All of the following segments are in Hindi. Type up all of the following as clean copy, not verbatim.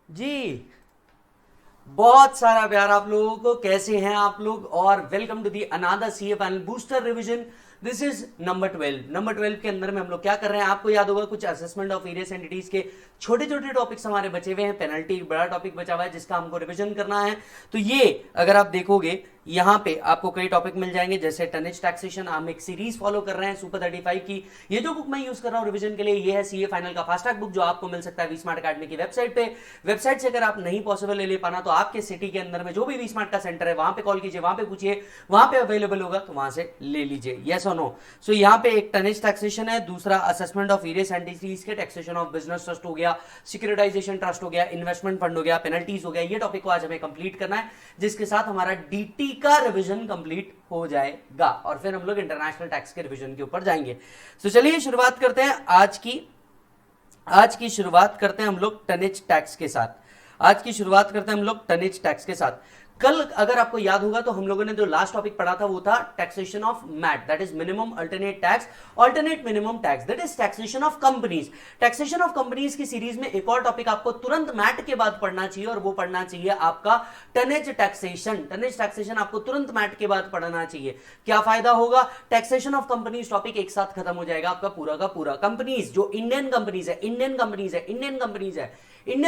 जी। बहुत सारा प्यार आप लोगों को। कैसे हैं आप लोग? और welcome to the another CA final booster revision. This is number 12 के अंदर में हम लोग क्या कर रहे हैं, आपको याद होगा कुछ असेसमेंट ऑफ वेरियस एंटिटीज के छोटे छोटे टॉपिक्स हमारे बचे हुए हैं। पेनल्टी एक बड़ा टॉपिक बचा हुआ है जिसका हमको रिवीजन करना है। तो ये अगर आप देखोगे यहाँ पे आपको कई टॉपिक मिल जाएंगे, जैसे टनेज टैक्सेशन। हम एक सीरीज फॉलो कर रहे हैं सुपर 35 की। ये जो बुक मैं यूज कर रहा हूँ रिवीजन के लिए, ये है सीए फाइनल का फास्ट ट्रैक बुक, जो आपको मिल सकता है वी स्मार्ट अकेडमी की वेबसाइट पे। वेबसाइट से अगर आप नहीं पॉसिबल ले पाना तो आपके सिटी के अंदर में जो भी वी स्मार्ट का सेंटर है वहां पे कॉल कीजिए, वहां पे पूछिए, वहां पे अवेलेबल होगा तो वहां से ले लीजिए। यस और नो? सो यहाँ पे एक टनेज टैक्सेशन है, दूसरा असेसमेंट ऑफ वेरियस एंटिटीज के, टैक्सेशन ऑफ बिजनेस ट्रस्ट हो गया, सिक्योरिटाइजेशन ट्रस्ट हो गया, इन्वेस्टमेंट फंड हो गया, पेनल्टीज हो गया। ये टॉपिक को आज हमें कंप्लीट करना है, जिसके साथ हमारा डीटी का रिवीजन कंप्लीट हो जाएगा और फिर हम लोग इंटरनेशनल टैक्स के रिवीजन के ऊपर जाएंगे। तो चलिए शुरुआत करते हैं आज की शुरुआत करते हैं हम लोग टनेज टैक्स के साथ। आज की शुरुआत करते हैं हम लोग टनेज टैक्स के साथ। कल अगर आपको याद होगा तो हम लोगों ने जो लास्ट टॉपिक पढ़ा था वो था taxation of MAT, that is minimum alternate tax, alternate minimum tax, that is taxation of companies. Taxation of companies की सीरीज में एक और टॉपिक आपको तुरंत मैट के बाद पढ़ना चाहिए और वो पढ़ना चाहिए आपका टनेज टैक्सेशन। टनेज टैक्सेशन आपको तुरंत मैट के बाद पढ़ना चाहिए। क्या फायदा होगा? टैक्सेशन ऑफ कंपनीज टॉपिक एक साथ खत्म हो जाएगा आपका पूरा का पूरा। कंपनीज जो इंडियन कंपनीज है, इंडियन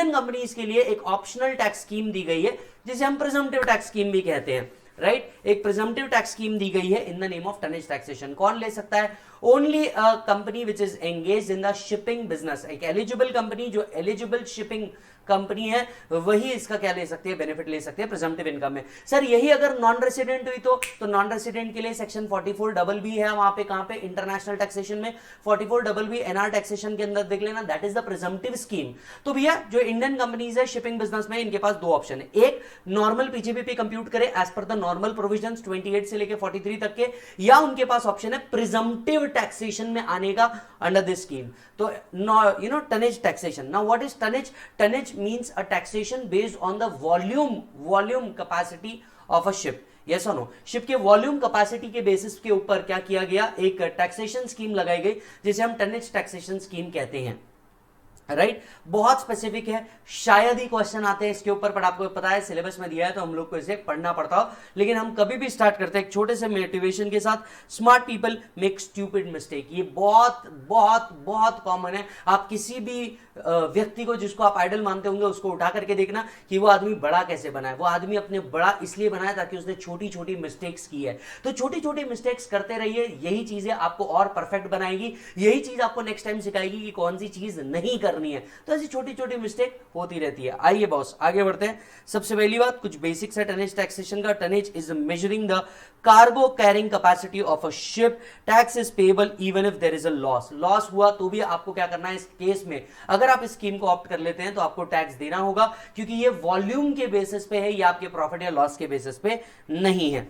कंपनीज के लिए एक ऑप्शनल टैक्स स्कीम दी गई है जिसे हम प्रिजम्पटिव टैक्स स्कीम भी कहते हैं, राइट? एक प्रिजम्पटिव टैक्स स्कीम दी गई है in the name of tonnage taxation. कौन ले सकता है? Only a company which is engage in the shipping business. एक एलिजिबल कंपनी, जो एलिजिबल शिपिंग कंपनी है, वही इसका क्या ले सकती है, बेनिफिट ले सकते हैं प्रिजम्पटिव इनकम में। सर यही अगर नॉन रेसिडेंट हुई तो नॉन रेसिडेंट के लिए सेक्शन 44BB है, वहां पे कहां पे, इंटरनेशनल टैक्सेशन में 44BB एनआर टैक्सेशन के अंदर देख लेना, that is the presumptive scheme. तो भैया जो इंडियन कंपनीज है शिपिंग बिजनेस में, इनके पास दो ऑप्शन है। एक, नॉर्मल पीजीबीपी कंप्यूट करे as per the normal provisions 28 से लेके 43 तक के, या उनके पास ऑप्शन है प्रिजम्पटिव टैक्सेशन में आने का अंडर दिस स्कीम। तो tonnage taxation. Now what is tonnage? Tonnage means a taxation based on the volume capacity of a ship. yes or no? Ship के वॉल्यूम कैपेसिटी के बेसिस के ऊपर क्या किया गया, एक टैक्सेशन स्कीम लगाई गई जिसे हम टनेज टैक्सेशन स्कीम कहते हैं, राइट? बहुत स्पेसिफिक है, शायद ही क्वेश्चन आते हैं इसके ऊपर, पर आपको पता है सिलेबस में दिया है तो हम लोग को इसे पढ़ना पड़ता हो। लेकिन हम कभी भी स्टार्ट करते हैं एक छोटे से मोटिवेशन के साथ, smart people make stupid mistake. ये बहुत बहुत बहुत कॉमन है। आप किसी भी व्यक्ति को जिसको आप आइडल मानते होंगे उसको उठा करके देखना कि वो आदमी बड़ा कैसे बना है। वो आदमी अपने बड़ा इसलिए बनाया ताकि उसने छोटी छोटी मिस्टेक्स की है। तो छोटी छोटी मिस्टेक्स करते रहिए, यही चीजें आपको और परफेक्ट बनाएगी, यही चीज आपको नेक्स्ट टाइम सिखाएगी कि कौन सी चीज नहीं करनी है। तो ऐसी छोटी छोटी मिस्टेक होती रहती है। आइए बॉस आगे बढ़ते हैं। सबसे पहली बात, कुछ बेसिक्स है टनेज टैक्सेशन का। Tonnage is measuring the cargo carrying capacity of a ship. Tax is payable even if there is a loss हुआ तो भी आपको क्या करना है इस केस में, अगर आप इस स्कीम को ऑप्ट कर लेते हैं तो आपको टैक्स देना होगा, क्योंकि ये वॉल्यूम के बेसिस पे है, ये आपके प्रॉफिट या लॉस के बेसिस पे नहीं है।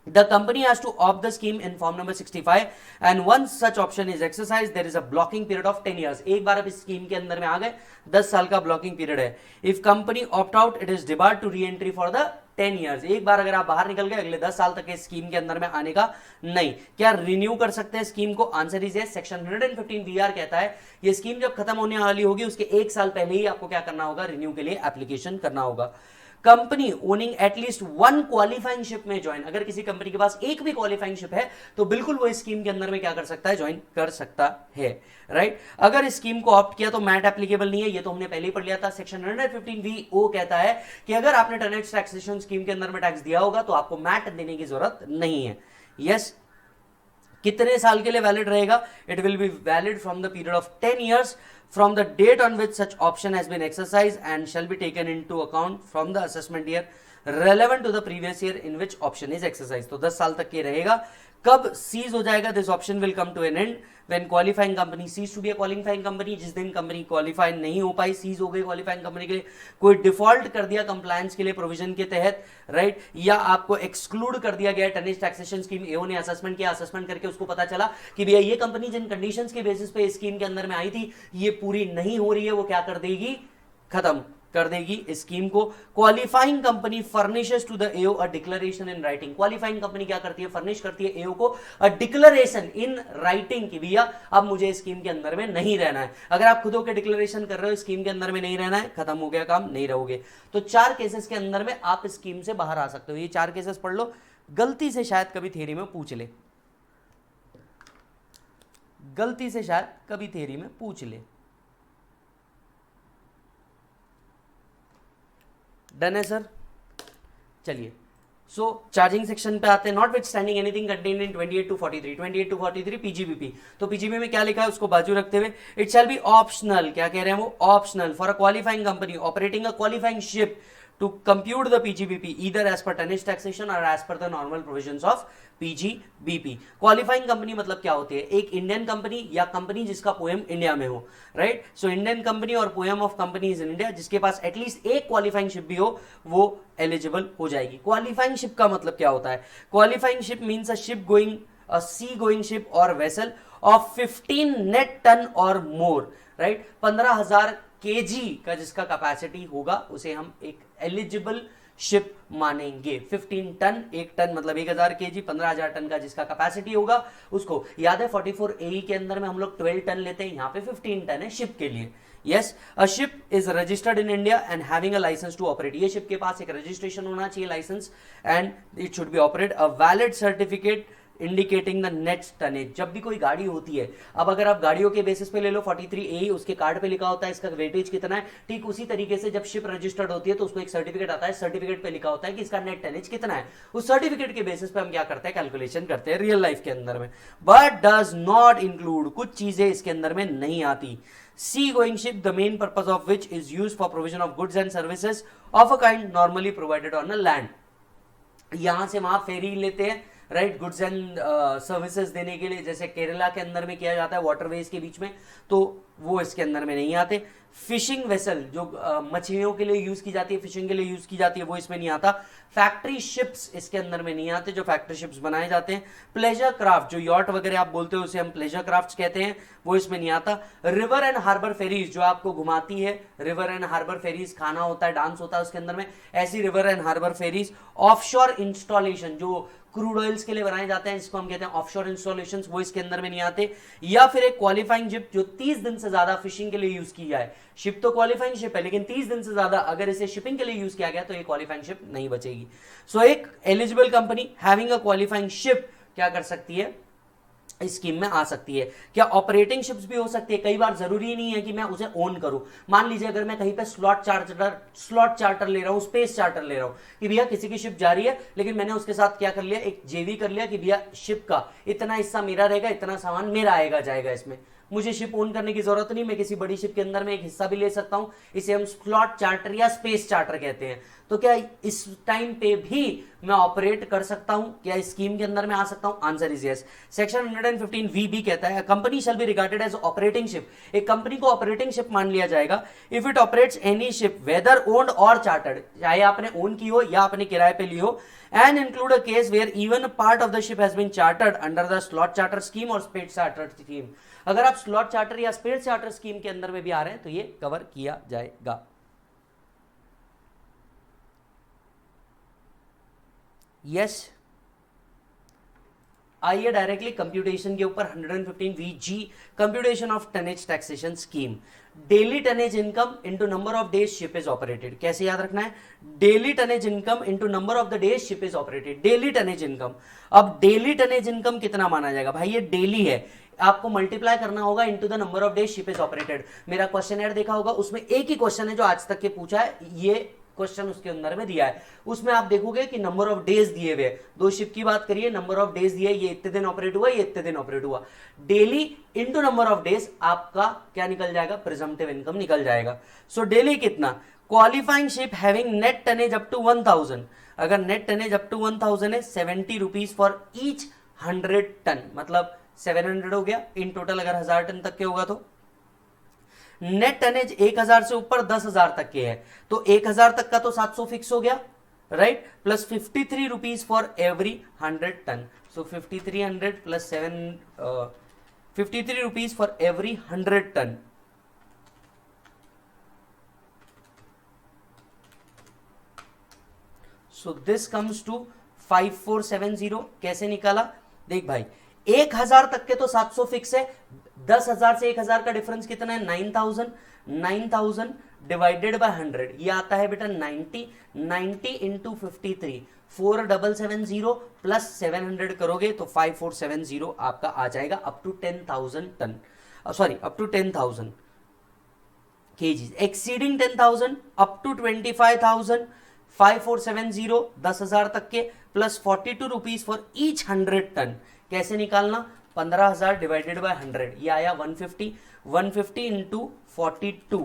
The company has to opt the scheme in form number 65 and once such option is exercised there is a blocking period of 10 years. एक बार आप इस स्कीम के अंदर में आ गए 10 साल का ब्लॉकिंग पीरियड है। If company opt out it is debarred to re-entry for the 10 years. एक बार अगर आप बाहर निकल गए अगले 10 साल तक इस स्कीम के अंदर में आने का नहीं। क्या रिन्यू कर सकते हैं स्कीम को? Answer is yes. Section 115 VR कहता है ये स्कीम जब खत्म होने वाली होगी उसके एक साल पहले ही आपको क्या करना होगा, रिन्यू के लिए एप्लीकेशन करना होगा। Company owning at least one qualifying ship में ज्वाइन, अगर किसी कंपनी के पास एक भी क्वालिफाइंग शिप है तो बिल्कुल वो इस स्कीम के अंदर में क्या कर सकता है, ज्वाइन कर सकता है, राइट? अगर इस स्कीम को ऑप्ट किया तो मैट एप्लीकेबल नहीं है, ये तो हमने पहले ही पढ़ लिया था। सेक्शन 115VO कहता है कि अगर आपने टनेज टैक्सेशन स्कीम के अंदर में टैक्स दिया होगा तो आपको मैट देने की जरूरत नहीं है। यस। कितने साल के लिए वैलिड रहेगा? It will be valid from the period of 10 years from the date on which such option has been exercised and shall be taken into account from the assessment year relevant to the previous year in which option is exercised. तो 10 साल तक के रहेगा। कब सीज हो जाएगा? This option will come to an end when qualifying company cease to be a qualifying company. जिस दिन कंपनी क्वालिफाई नहीं हो पाई, सीज हो गई क्वालिफाइंग कंपनी के लिए, कोई डिफॉल्ट कर दिया कंप्लायंस के लिए प्रोविजन के तहत, राइट? या आपको एक्सक्लूड कर दिया गया टनेज टैक्सेशन स्कीम। एओ ने असेसमेंट किया, असेसमेंट करके उसको पता चला कि भैया ये कंपनी जिन कंडीशंस के बेसिस पे स्कीम के अंदर में आई थी ये पूरी नहीं हो रही है, वो क्या कर देगी, खत्म कर देगी इस स्कीम को। Qualifying company furnishes to the AO a declaration in writing. Qualifying company क्या करती है, फर्निश करती है एओ को अ डिक्लेरेशन इन राइटिंग की भैया अब मुझे स्कीम के अंदर में नहीं रहना है। अगर आप खुद होकर डिक्लेरेशन कर रहे हो स्कीम के अंदर में नहीं रहना है, खत्म हो गया काम, नहीं रहोगे। तो 4 केसेस के अंदर में आप स्कीम से बाहर आ सकते हो। ये 4 केसेस पढ़ लो, गलती से शायद कभी थ्योरी में पूछ ले, गलती से शायद कभी थ्योरी में पूछ ले। डन है सर, चलिए सो चार्जिंग सेक्शन पे आते हैं। Not with standing anything contained in 28 to 43, 28 to 43 PGBP. तो पीजीबी में क्या लिखा है उसको बाजू रखते हुए, इट शैल बी ऑप्शनल, क्या कह रहे हैं वो, optional for a qualifying company operating a qualifying ship to compute the PGBP either as per tonnage taxation or as per the normal provisions of PGBP। Qualifying company मतलब क्या होती है, एक इंडियन कंपनी या कंपनी जिसका पोएम इंडिया में हो, राइट। सो इंडियन कंपनी और poem of companies in India जिसके पास एटलीस्ट एक क्वालिफाइंग शिप भी हो वो एलिजिबल हो जाएगी। क्वालिफाइंग शिप का मतलब क्या होता है, qualifying ship means a ship going a sea going ship और वेसल ऑफ 15 नेट टन और मोर, राइट। 15,000 केजी का जिसका कैपेसिटी होगा उसे हम एक एलिजिबल शिप मानेंगे। 15 टन, एक टन मतलब 1000 केजी, 15,000 टन का जिसका कैपेसिटी होगा उसको। याद है 44 AE के अंदर में हम लोग 12 टन लेते हैं, यहाँ पे 15 टन है शिप के लिए। Yes, a ship is registered in India and having a licence to operate. ये शिप के पास एक रजिस्ट्रेशन होना चाहिए, licence, and it should be operate a valid certificate indicating the net tonnage. जब भी कोई गाड़ी होती है, अब अगर आप गाड़ियों के बेसिस पे ले लो 43 AE, उसके कार्ड पे लिखा होता है इसका वेटेज कितना है, ठीक उसी तरीके से जब शिप रजिस्टर्ड होती है तो उसको एक सर्टिफिकेट आता है, सर्टिफिकेट पे लिखा होता है कि इसका नेट टनेज कितना है। उस सर्टिफिकेट के बेसिस पे हम क्या करते हैं, कैलकुलेशन करते हैं रियल लाइफ के अंदर में। बट डज नॉट इंक्लूड, कुछ चीजें इसके अंदर में नहीं आती। Sea going ship the main purpose of which is use for provision of goods and services of a kind normally provided on a land. यहां से वहां फेरी लेते हैं, राइट, गुड्स एंड सर्विसेज देने के लिए, जैसे केरला के अंदर में किया जाता है वाटरवेज के बीच में, तो वो इसके अंदर में नहीं आते। फिशिंग वेसल जो मछलियों के लिए यूज की जाती है, फिशिंग के लिए यूज की जाती है, वो इसमें नहीं आता। फैक्ट्री शिप्स इसके अंदर में नहीं आते, जो फैक्ट्री शिप्स बनाए जाते हैं। प्लेजर क्राफ्ट जो यॉट वगैरह आप बोलते हो उसे हम प्लेजर क्राफ्ट कहते हैं, वो इसमें नहीं आता। रिवर एंड हार्बर फेरीज जो आपको घुमाती है, रिवर एंड हार्बर फेरीज, खाना होता है, डांस होता है उसके अंदर में, ऐसी river and harbour ferries. Offshore installation जो क्रूड ऑयल्स के लिए बनाए जाते हैं, इसको हम कहते हैं ऑफशोर इंस्टॉलेशंस, वो इसके अंदर में नहीं आते। या फिर एक क्वालिफाइंग शिप जो 30 दिन से ज्यादा फिशिंग के लिए यूज की जाए। शिप तो क्वालिफाइंग शिप है लेकिन 30 दिन से ज्यादा अगर इसे शिपिंग के लिए यूज किया गया तो ये क्वालिफाइंग शिप नहीं बचेगी। सो एक eligible company having a qualifying ship क्या कर सकती है, इस स्कीम में आ सकती है। क्या ऑपरेटिंग शिप्स भी हो सकती है, कई बार जरूरी नहीं है कि मैं उसे ओन करूं। मान लीजिए अगर मैं कहीं पे स्लॉट चार्टर ले रहा हूं, स्पेस चार्टर ले रहा हूं कि भैया किसी की शिप जा रही है, लेकिन मैंने उसके साथ क्या कर लिया, एक जेवी कर लिया कि भैया शिप का इतना हिस्सा मेरा रहेगा, इतना सामान मेरा आएगा जाएगा इसमें, मुझे शिप ओन करने की जरूरत नहीं, मैं किसी बड़ी शिप के अंदर में एक हिस्सा भी ले सकता हूं। इसे हम स्लॉट चार्टर या स्पेस चार्टर कहते हैं। तो क्या इस टाइम पे भी मैं ऑपरेट कर सकता हूं, क्या इस स्कीम के अंदर में आ सकता हूं? Answer is yes. Section 115 VB कहता है company shall be regarded as operating ship. एक कंपनी को ऑपरेटिंग शिप मान लिया जाएगा if it operates any ship whether owned और चार्टर्ड, चाहे आपने ओन की हो या आपने किराए पे ली हो, and include a case where even a part of the ship has been chartered under the slot charter scheme or space charter scheme। अगर आप स्लॉट चार्टर या स्पेस चार्टर स्कीम के अंदर में भी आ रहे हैं तो ये कवर किया जाएगा। यस, आइए डायरेक्टली कंप्यूटेशन के ऊपर 115 VG computation of tonnage taxation scheme. Daily tonnage income into number of days ship is operated. कैसे याद रखना है, daily tonnage income into number of the days ship is operated. Daily tonnage income, अब डेली टनेज इनकम कितना माना जाएगा भाई, ये डेली है, आपको मल्टीप्लाई करना होगा into the number of days ship is operated. मेरा क्वेश्चन एयर देखा होगा, उसमें एक ही क्वेश्चन है जो आज तक के पूछा है, ये क्वेश्चन उसके अंदर में दिया है। उसमें आप देखोगे कि नंबर ऑफ डेज दिए हुए, दो शिप की बात करिए, नंबर ऑफ डेज दिए, ये इतने दिन ऑपरेट हुआ, ये इतने दिन ऑपरेट हुआ। Daily into number of days आपका क्या निकल जाएगा, प्रिजम्पटिव इनकम निकल जाएगा। सो डेली कितना, qualifying ship having net tonnage up to 1000, अगर नेट टनेज अप टू 1000 है 70 रुपीज फॉर ईच 100 टन, मतलब 700 हो गया इन टोटल। अगर 1000 टन तक के होगा तो नेट टनेज 1000 से ऊपर 10,000 तक के है तो 1000 तक का तो 700 फिक्स हो गया, right, plus 53 rupees for every 100 ton. So 5300 plus 53 rupees for every 100 ton. So this comes to 5470। कैसे निकाला? देख भाई 1000 तक के तो 700 फिक्स है, 10,000 से 1000 का डिफरेंस कितना है? 9000। 9000 डिवाइडेड बाय 100, ये आता है बेटा 90। 90 इंटू 53, 4770 प्लस 700 करोगे तो 5470 आपका आ जाएगा up to 10,000 ton, sorry up to 10,000 kgs, exceeding 10,000 up to 25,000। 5470 10,000 तक के plus 42 rupees for each 100 ton. कैसे निकालना? 15,000 डिवाइडेड बाय 100, ये आया 150। 150 इंटू 42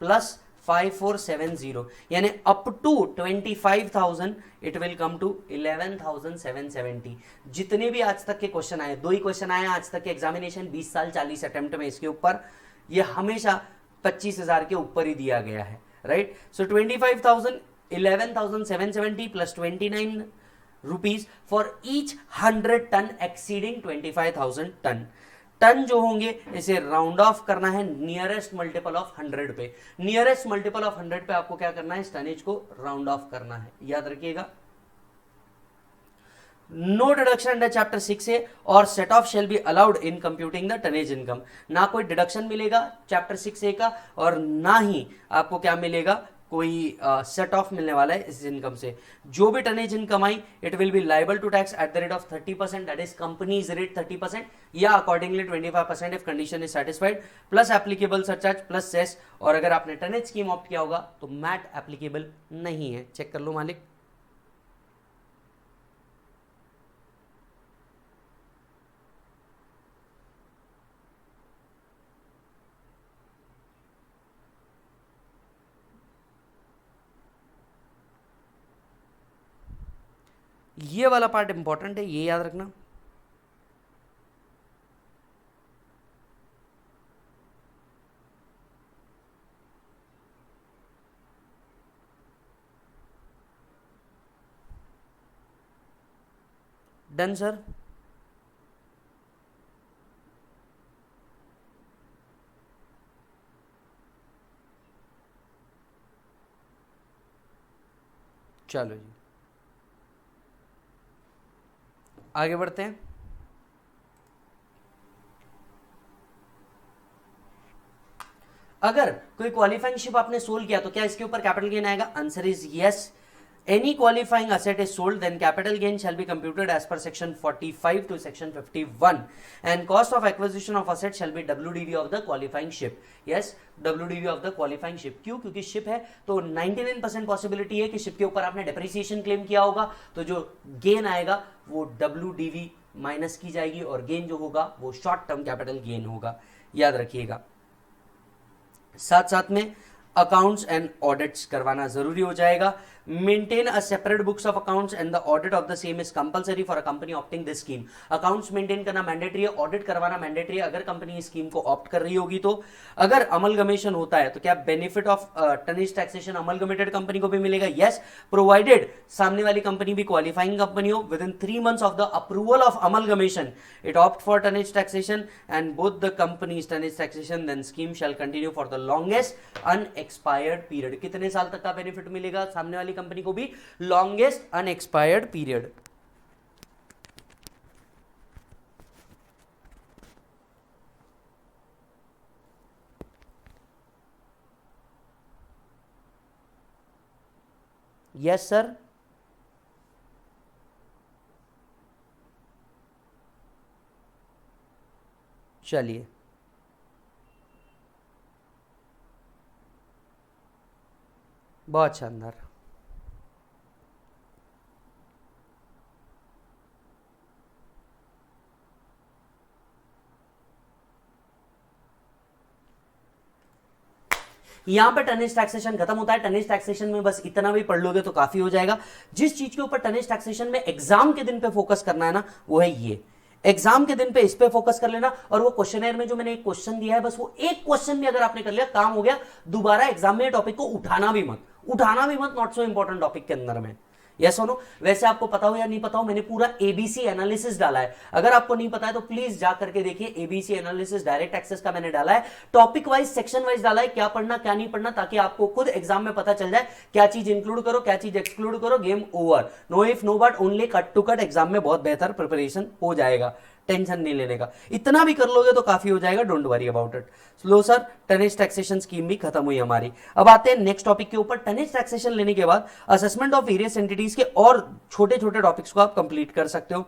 प्लस 5470, यानी up to 25,000 it will come to 11,770। जितने भी आज तक के क्वेश्चन आए, 2 ही क्वेश्चन आए आज तक के एग्जामिनेशन 20 साल 40 अटेम्प्ट में इसके ऊपर, ये हमेशा 25,000 के ऊपर ही दिया गया है, right. So 25,000, 11,770 plus 29 rupees for each 100 ton exceeding 25,000 ton. Ton जो होंगे इसे राउंड ऑफ करना है नियरेस्ट मल्टीपल ऑफ 100 पे। नियरेस्ट मल्टीपल ऑफ 100 पे आपको क्या करना है? टनेज को राउंड ऑफ करना है, याद रखिएगा। No deduction under chapter 6A और set of shall be allowed in computing the tonnage income. ना कोई डिडक्शन मिलेगा चैप्टर 6A का, और ना ही आपको क्या मिलेगा, कोई सेट ऑफ मिलने वाला है इस इनकम से। जो भी टनेज इनकम आई it will be liable to tax at the rate of 30%, that is companies rate 30%, या accordingly 25% if condition is satisfied, plus applicable surcharge plus cess. और अगर आपने टनेज स्कीम ऑप्ट किया होगा तो मैट एप्लीकेबल नहीं है, चेक कर लो मालिक। ये वाला पार्ट इंपॉर्टेंट है, ये याद रखना। Done sir. चलो जी आगे बढ़ते हैं। अगर कोई क्वालिफाइंग शिप आपने सोल्ड किया तो क्या इसके ऊपर कैपिटल गेन आएगा? Answer is yes. Any qualifying asset is sold, then capital gain shall be computed as per section 45 to section 51, and cost of acquisition of asset shall be WDV of the qualifying ship. Yes, WDV of the qualifying ship. क्यों? क्योंकि शिप है तो 99% पॉसिबिलिटी है कि शिप के ऊपर आपने डेप्रिसिएशन क्लेम किया होगा, तो जो गेन आएगा वो WDV माइनस की जाएगी, और गेन जो होगा वो शॉर्ट टर्म कैपिटल गेन होगा, याद रखिएगा। साथ साथ में अकाउंट्स एंड ऑडिट्स करवाना जरूरी हो जाएगा। Maintain a separate books of accounts and the audit of the same is compulsory for a company opting this scheme. Accounts maintain करना मैंडेटरी है, ऑडिट करवाना मैंडेटरी है अगर कंपनी इस स्कीम को ऑप्ट कर रही होगी तो। अगर अमलगमेशन होता है तो क्या benefit of tonnage taxation amalgamated company को भी मिलेगा? यस, प्रोवाइडेड सामने वाली कंपनी भी क्वालिफाइंग कंपनी हो। Within 3 months of the approval of amalgamation it opt for tonnage taxation and both the companies tonnage taxation, then scheme shall continue for the longest unexpired period. कितने साल तक का बेनिफिट मिलेगा सामने वाली कंपनी को भी? Longest unexpired period. Yes sir. चलिए बहुत शानदार। यहां पर टनेज टैक्सेशन खत्म होता है। टनेज टैक्सेशन में बस इतना भी पढ़ लोगे तो काफी हो जाएगा। जिस चीज के ऊपर टनेज टैक्सेशन में एग्जाम के दिन पे फोकस करना है ना, वो है ये। एग्जाम के दिन पे इस पे फोकस कर लेना, और वो क्वेश्चनर में जो मैंने एक क्वेश्चन दिया है, बस वो एक क्वेश्चन भी अगर आपने कर लिया काम हो गया। दोबारा एग्जाम में टॉपिक को उठाना भी मत, नॉट सो इंपॉर्टेंट टॉपिक के अंदर में, यस और नो? वैसे आपको पता हो या नहीं पता हो, मैंने पूरा एबीसी एनालिसिस डाला है, अगर आपको नहीं पता है तो प्लीज जा करके देखिए, एबीसी एनालिसिस डायरेक्ट एक्सेस का मैंने डाला है, टॉपिक वाइज सेक्शन वाइज डाला है, क्या पढ़ना क्या नहीं पढ़ना, ताकि आपको खुद एग्जाम में पता चल जाए क्या चीज इंक्लूड करो क्या चीज एक्सक्लूड करो, game over, no if no but, only cut to cut, exam में बहुत बेहतर प्रिपरेशन हो जाएगा, टेंशन नहीं लेने का, इतना भी कर लोगे तो काफी हो जाएगा, don't worry about it. Low sir, tonnage taxation scheme भी खत्म हुई हमारी। अब आते हैं नेक्स्ट टॉपिक के ऊपर। टनेज टैक्सेशन लेने के बाद असेसमेंट ऑफ वेरियस एंटिटीज के और छोटे छोटे टॉपिक्स को आप कंप्लीट कर सकते हो,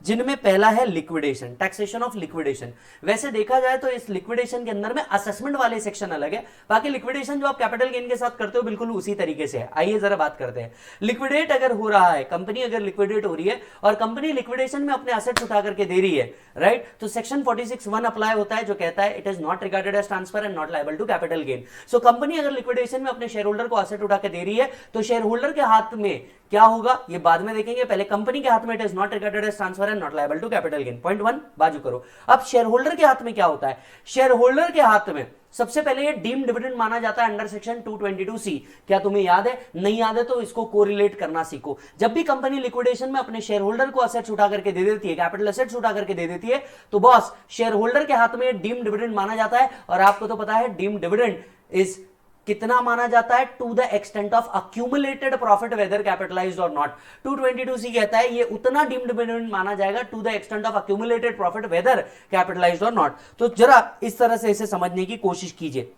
जिनमें पहला है लिक्विडेशन, टैक्सेशन ऑफ लिक्विडेशन। वैसे देखा जाए तो इस लिक्विडेशन के अंदर में असेसमेंट वाले सेक्शन अलग है, बाकी लिक्विडेशन जो आप कैपिटल गेन के साथ करते हो बिल्कुल उसी तरीके से है। आइए जरा बात करते हैं, लिक्विडेट अगर हो रहा है, कंपनी अगर लिक्विडेट हो रही है और कंपनी लिक्विडेशन में अपने एसेट्स उठा करके दे रही है, राइट, तो सेक्शन 46(1) अप्लाई होता है, जो कहता है it is not regarded as transfer and not liable to capital gain. So company अगर लिक्विडेशन में अपने शेयर होल्डर को एसेट उठा के दे रही है तो शेयर होल्डर के हाथ में क्या होगा ये बाद में देखेंगे, पहले कंपनी के हाथ में it is not regarded as transfer and not liable to capital gain. Point 1 बाजू करो। अब शेयर होल्डर के हाथ में क्या होता है, शेयर होल्डर के हाथ में सबसे पहले ये डीम्ड डिविडेंड माना जाता है अंडर सेक्शन 222C। क्या तुम्हें याद है? नहीं याद है तो इसको कोरिलेट करना सीखो। जब भी कंपनी लिक्विडेशन में अपने शेयर होल्डर को असेट्स उठा करके दे देती है, कैपिटल असेट्स उठा करके दे देती है, तो बॉस शेयर होल्डर के हाथ में डीम्ड डिविडेंड माना जाता है। और आपको तो पता है डीम्ड डिविडेंड इज कितना माना जाता है, to the extent of accumulated profit whether capitalised और नॉट। 222C कहता है ये उतना डीम्ड डिविडेंड माना जाएगा to the extent of accumulated profit whether capitalised और नॉट। तो जरा इस तरह से इसे समझने की कोशिश कीजिए।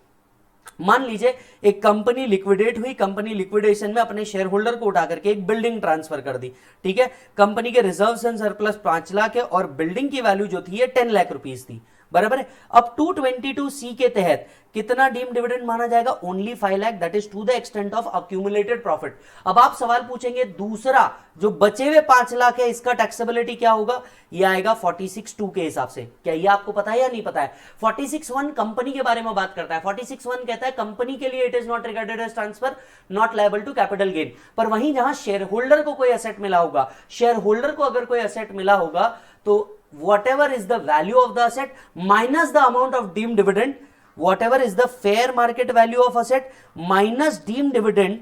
मान लीजिए एक कंपनी लिक्विडेट हुई, कंपनी लिक्विडेशन में अपने शेयर होल्डर को उठा करके एक बिल्डिंग ट्रांसफर कर दी, ठीक है, कंपनी के रिजर्व्स एंड सरप्लस 5 लाख है और बिल्डिंग की वैल्यू जो थी ये 10 लाख रुपीस थी, बराबर है। अब 222C के तहत कितना डीम्ड डिविडेंड माना जाएगा? Only 5 lakh, that is to the extent of accumulated profit. अब आप सवाल पूछेंगे दूसरा जो बचे हुए 5 लाख है इसका टैक्सेबिलिटी क्या होगा? ये आएगा 46(2) के हिसाब से। क्या ये आपको पता है या नहीं पता है? 46(1) कंपनी के बारे में बात करता है, 46(1) कहता है कंपनी के लिए it is not regarded as transfer not liable to capital gain. पर वहीं जहां शेयर होल्डर को कोई एसेट मिला होगा, शेयर होल्डर को अगर कोई एसेट मिला होगा तो whatever is the value of the asset minus the amount of deemed dividend, whatever is the fair market value of asset minus deemed dividend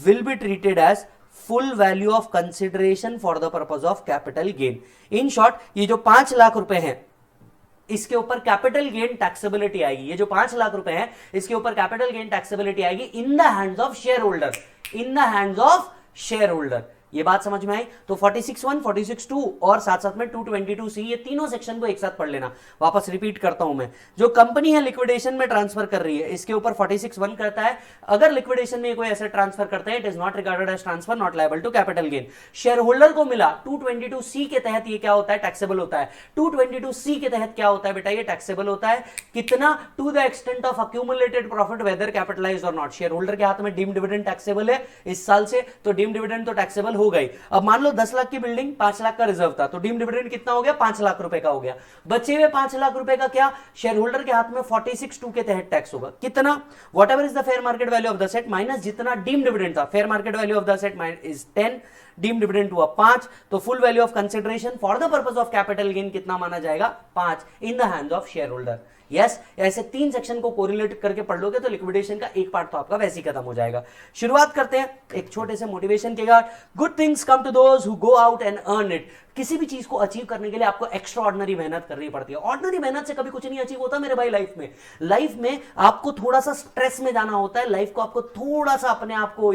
will be treated as full value of consideration for the purpose of capital gain. In short, ये जो 5 लाख रुपए हैं इसके ऊपर कैपिटल गेन टैक्सेबिलिटी आएगी। ये जो 5 लाख रुपए हैं इसके ऊपर कैपिटल गेन टैक्सेबिलिटी आएगी इन the hands of share holder, in the hands of share holder. ये बात समझ में आई? तो 46(1), 46(2) और साथ साथ में 222C, ये तीनों सेक्शन को एक साथ पढ़ लेना। वापस रिपीट करता हूं मैं, जो कंपनी है लिक्विडेशन में ट्रांसफर कर रही है इसके ऊपर 46(1) करता है, अगर लिक्विडेशन में कोई एसेट ट्रांसफर करता है it is not regarded as transfer not liable to capital gain. Share holder को मिला 222C के तहत ये क्या होता है? टैक्सेबल होता है। 222C के तहत क्या होता है बेटा? ये टैक्सेबल होता है कितना? To the extent of accumulated profit whether capitalised और नॉट। शेयर होल्डर के हाथ में डीम्ड डिविडेंड टैक्सेबल है इस साल से, तो डीम्ड डिविडेंड तो टैक्सेबल हो गई। अब मान लो 10 लाख की बिल्डिंग, 5 लाख का रिजर्व था, तो डीम्ड डिविडेंड कितना हो गया? 5 लाख रुपए का हो गया। बचे हुए 5 लाख रुपए का क्या? शेयर होल्डर के हाथ में 46(2) के तहत टैक्स होगा। कितना? What ever is the fair market value of the set minus जितना डीम्ड डिविडेंड था। Fair market value of the set is 10, deemed dividend हुआ 5, तो full value of consideration for the purpose of capital gain कितना माना जाएगा? 5 इन the hands of share holder. Yes, ऐसे 3 सेक्शन को कोरिलेट करके पढ़ लोगे तो लिक्विडेशन का एक पार्ट तो आपका वैसे ही खत्म हो जाएगा। शुरुआत करते हैं एक छोटे से मोटिवेशन के साथ। Good things come to those who go out and earn it. किसी भी चीज को अचीव करने के लिए आपको एक्स्ट्रा ऑर्डिनरी मेहनत करनी पड़ती है। ऑर्डिनरी मेहनत से कभी कुछ नहीं अचीव होता मेरे भाई। लाइफ में आपको थोड़ा सा स्ट्रेस में जाना होता है, लाइफ को आपको थोड़ा सा अपने आप को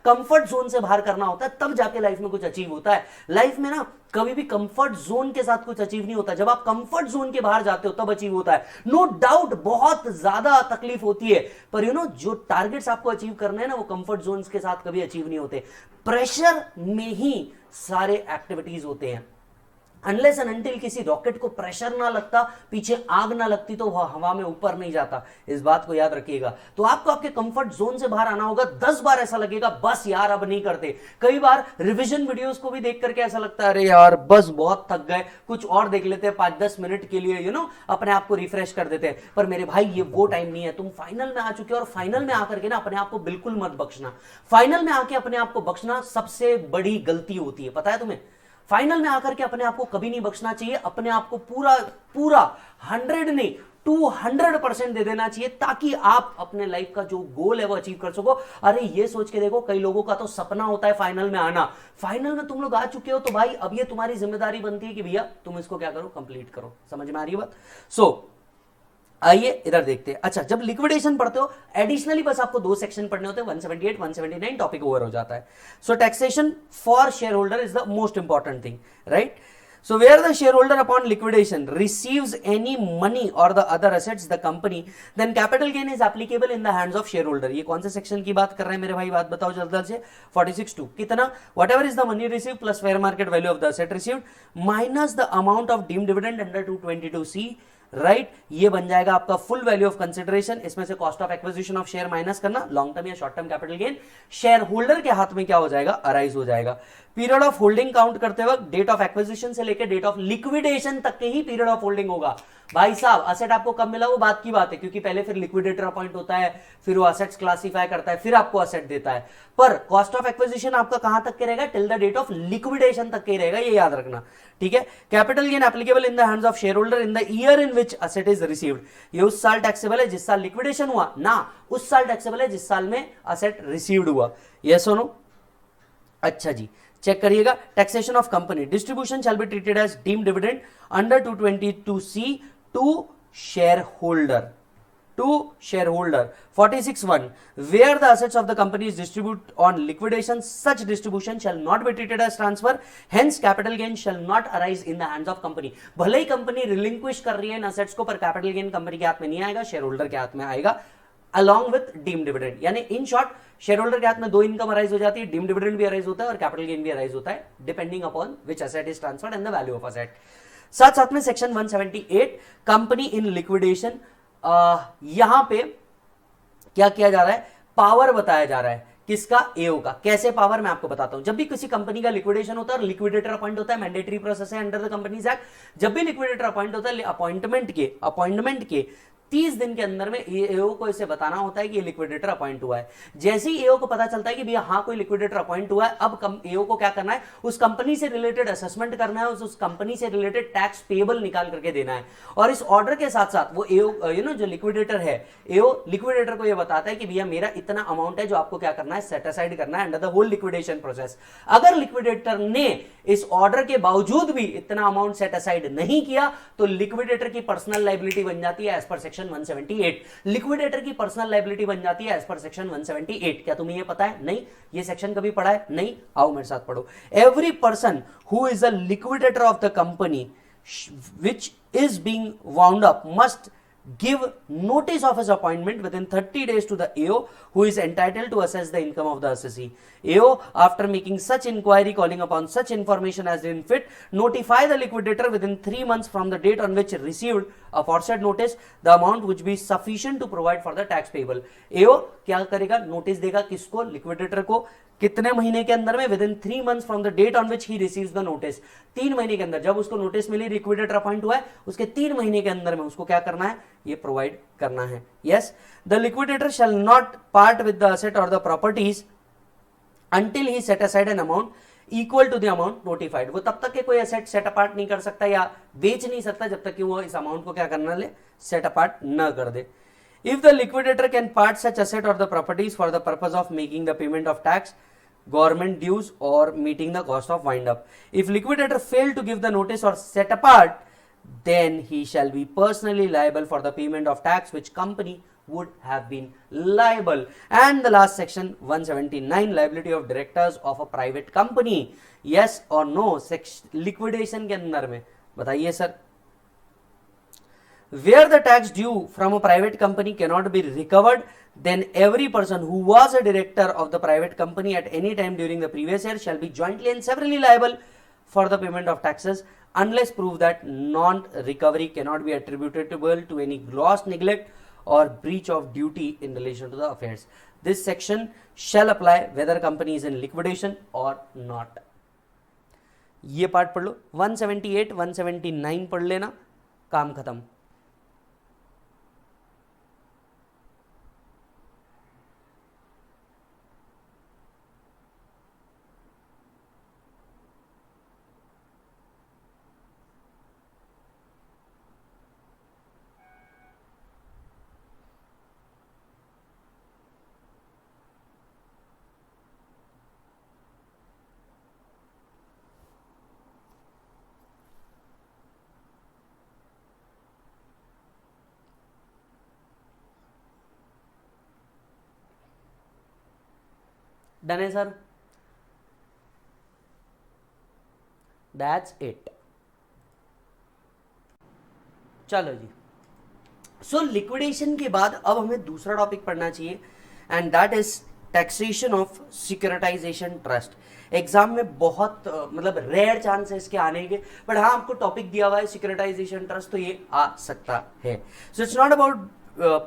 कंफर्ट जोन से बाहर करना होता है, तब जाके लाइफ में कुछ अचीव होता है। लाइफ में ना कभी भी कंफर्ट जोन के साथ कुछ अचीव नहीं होता, जब आप कंफर्ट जोन के बाहर जाते हो तब अचीव होता है। नो डाउट बहुत ज्यादा तकलीफ होती है, पर जो टारगेट्स आपको अचीव करने हैं ना वो कंफर्ट जोन के साथ कभी अचीव नहीं होते। प्रेशर में ही सारे एक्टिविटीज होते हैं। अनलेस एंड अनटिल किसी रॉकेट को प्रेशर ना लगता, पीछे आग ना लगती, तो वह हवा में ऊपर नहीं जाता। इस बात को याद रखिएगा। तो आपको आपके कंफर्ट जोन से बाहर आना होगा। 10 बार ऐसा लगेगा बस यार अब नहीं करते। कई बार रिवीजन वीडियोस को भी देख करके ऐसा लगता है अरे यार बस बहुत थक गए, कुछ और देख लेते हैं 5-10 मिनट के लिए अपने आप को रिफ्रेश कर देते हैं। पर मेरे भाई ये वो टाइम नहीं है। तुम फाइनल में आ चुके हो और फाइनल में आकर के ना अपने आप को बिल्कुल मत बख्शना। फाइनल में आके अपने आप को बख्शना सबसे बड़ी गलती होती है, पता है तुम्हें? फाइनल में आकर के अपने आप को कभी नहीं बख्शना चाहिए, अपने आप को पूरा पूरा 100 नहीं 200% दे देना चाहिए, ताकि आप अपने लाइफ का जो गोल है वो अचीव कर सको। अरे ये सोच के देखो, कई लोगों का तो सपना होता है फाइनल में आना, फाइनल में तुम लोग आ चुके हो तो भाई अब ये तुम्हारी जिम्मेदारी बनती है कि भैया तुम इसको क्या करो, कंप्लीट करो। समझ में आ रही है बात? आइए इधर देखते हैं। अच्छा, जब लिक्विडेशन पढ़ते हो एडिशनली बस आपको 2 सेक्शन पढ़ने होते हैं, 178 179, टॉपिक ओवर हो जाता है। So taxation for shareholder is the most important thing, right? So where the shareholder upon liquidation receives any money or the other assets the company, then capital gain is applicable in the hands of shareholder। ये कौन से सेक्शन की बात कर रहे हैं मेरे भाई, बात बताओ जल्द से। 46(2) कितना, whatever is the money received plus fair market value of the asset received minus the amount of deemed dividend under 222C, right? ये बन जाएगा आपका फुल वैल्यू ऑफ कंसिडरेशन। इसमें से cost of acquisition of share minus करना, लॉन्ग टर्म या short term capital gain share holder के हाथ में क्या हो जाएगा, अराइज हो जाएगा। पीरियड ऑफ होल्डिंग काउंट करते वक्त डेट ऑफ एक्विजिशन से लेकर डेट ऑफ लिक्विडेशन तक के ही पीरियड ऑफ होल्डिंग होगा। भाई साहब असेट आपको कब मिला वो बात की बात है, क्योंकि पहले फिर लिक्विडेटर अपॉइंट होता है, फिर वो असेट्स क्लासिफाई करता है, फिर आपको असेट देता है। पर कॉस्ट ऑफ एक्विजिशन आपका कहां तक के रहेगा, till the date of liquidation तक के रहेगा, ये याद रखना, ठीक है? Capital gain applicable in the hands of share holder in the year in which asset is received. ये उस साल टैक्सेबल है जिस साल लिक्विडेशन हुआ ना, उस साल टैक्सेबल है जिस साल में असेट रिसीव्ड हुआ। यस और नो? अच्छा जी, चेक करिएगा। Taxation of company, distribution shall be treated as deemed dividend under 222C to share holder, to shareholder। 46(1) where the assets of the company is distributed on liquidation, such distribution shall not be treated as transfer, hence capital gain shall not arise in the hands of company। भले ही कंपनी रिलिंक्विश कर रही है इन असेट्स को, पर कैपिटल गेन कंपनी के हाथ में नहीं आएगा, शेयर होल्डर के हाथ में आएगा along with डीम डिविडेंड। यानी इन शॉर्ट शेयर होल्डर के हाथ में 2 इनकम अराइज हो जाती है, डीम डिविडेंड भी अराइज होता है और कैपिटल गेन भी अराइज होता है, depending upon which asset is transferred and the value of asset. साथ साथ में सेक्शन 178 कंपनी इन लिक्विडेशन, यहां पे क्या किया जा रहा है, पावर बताया जा रहा है, किसका, एओ का। कैसे पावर, मैं आपको बताता हूं। जब भी किसी कंपनी का लिक्विडेशन होता है और लिक्विडेटर अपॉइंट होता है, मैंडेटरी प्रोसेस है अंडर द कंपनीज एक्ट, जब भी लिक्विडेटर अपॉइंट होता है, अपॉइंटमेंट के 30 दिन के अंदर में एओ को इसे बताना होता है कि ये लिक्विडेटर अपॉइंट हुआ है। जैसे ही एओ को पता चलता है कि भैया हाँ कोई लिक्विडेटर अपॉइंट हुआ है, अब एओ को क्या करना है, उस कंपनी से रिलेटेड असेसमेंट करना है, उस कंपनी से रिलेटेड टैक्स पेबल निकाल करके देना है। और इस ऑर्डर के साथ साथ वो एओ जो लिक्विडेटर है, एओ लिक्विडेटर को ये बताता है कि भैया मेरा इतना अमाउंट है जो आपको क्या करना है, सेट असाइड करना है under the whole liquidation process. अगर लिक्विडेटर ने इस ऑर्डर के बावजूद भी इतना अमाउंट सेट असाइड नहीं किया तो लिक्विडेटर की पर्सनल लायबिलिटी बन जाती है एज पर सेक्शन 178। लिक्विडेटर की पर्सनल लायबिलिटी बन जाती है एज पर सेक्शन 178। क्या तुम्हें ये पता है? नहीं, ये सेक्शन कभी पढ़ा है? नहीं, आओ मेरे साथ पढ़ो। Every person who is a liquidator of the company which is being wound up must give notice of his appointment within 30 days to the AO who is entitled to assess the income of the assessee. AO, after making such inquiry, calling upon such information as in fit, notify the liquidator within 3 months from the date on which received aforesaid notice the amount which be sufficient to provide for the tax payable। AO क्या करेगा, नोटिस देगा किसको, लिक्विडेटर को। कितने महीने के अंदर में, within 3 months from the date on which he receives the notice. 3 महीने के अंदर, जब उसको नोटिस मिली लिक्विडेटर अपॉइंट हुआ है, उसके 3 महीने के अंदर में उसको क्या करना है, ये प्रोवाइड करना है। Yes, the liquidator shall not part with the asset or the properties until he set aside an amount equal to the amount notified. वो तब तक के कोई एसेट सेट अपार्ट नहीं कर सकता या बेच नहीं सकता जब तक कि वो इस अमाउंट को क्या करना ले, सेट अपार्ट न कर दे। If the liquidator can part such asset or the properties for the purpose of making the payment of tax, government dues or meeting the cost of wind up. If liquidator fail to give the notice or set apart, then he shall be personally liable for the payment of tax which company would have been liable. And the last section 179, liability of directors of a private company. Yes or no? Liquidation के अंदर में बताइए sir. Where the tax due from a private company cannot be recovered, then every person who was a director of the private company at any time during the previous year shall be jointly and severally liable for the payment of taxes unless proved that non-recovery cannot be attributable to any gross neglect or breach of duty in relation to the affairs. This section shall apply whether company is in liquidation or not. ये पार्ट पढ़ लो, 178 179 पढ़ लेना, काम खत्म। डन है सर? That's it. चलो जी, सो लिक्विडेशन के बाद अब हमें दूसरा टॉपिक पढ़ना चाहिए and that is taxation of securitization trust. Exam में बहुत मतलब रेयर चांस है इसके आने के, बट हाँ आपको टॉपिक दिया हुआ है सिक्योरिटाइजेशन ट्रस्ट, तो ये आ सकता है। So it's not about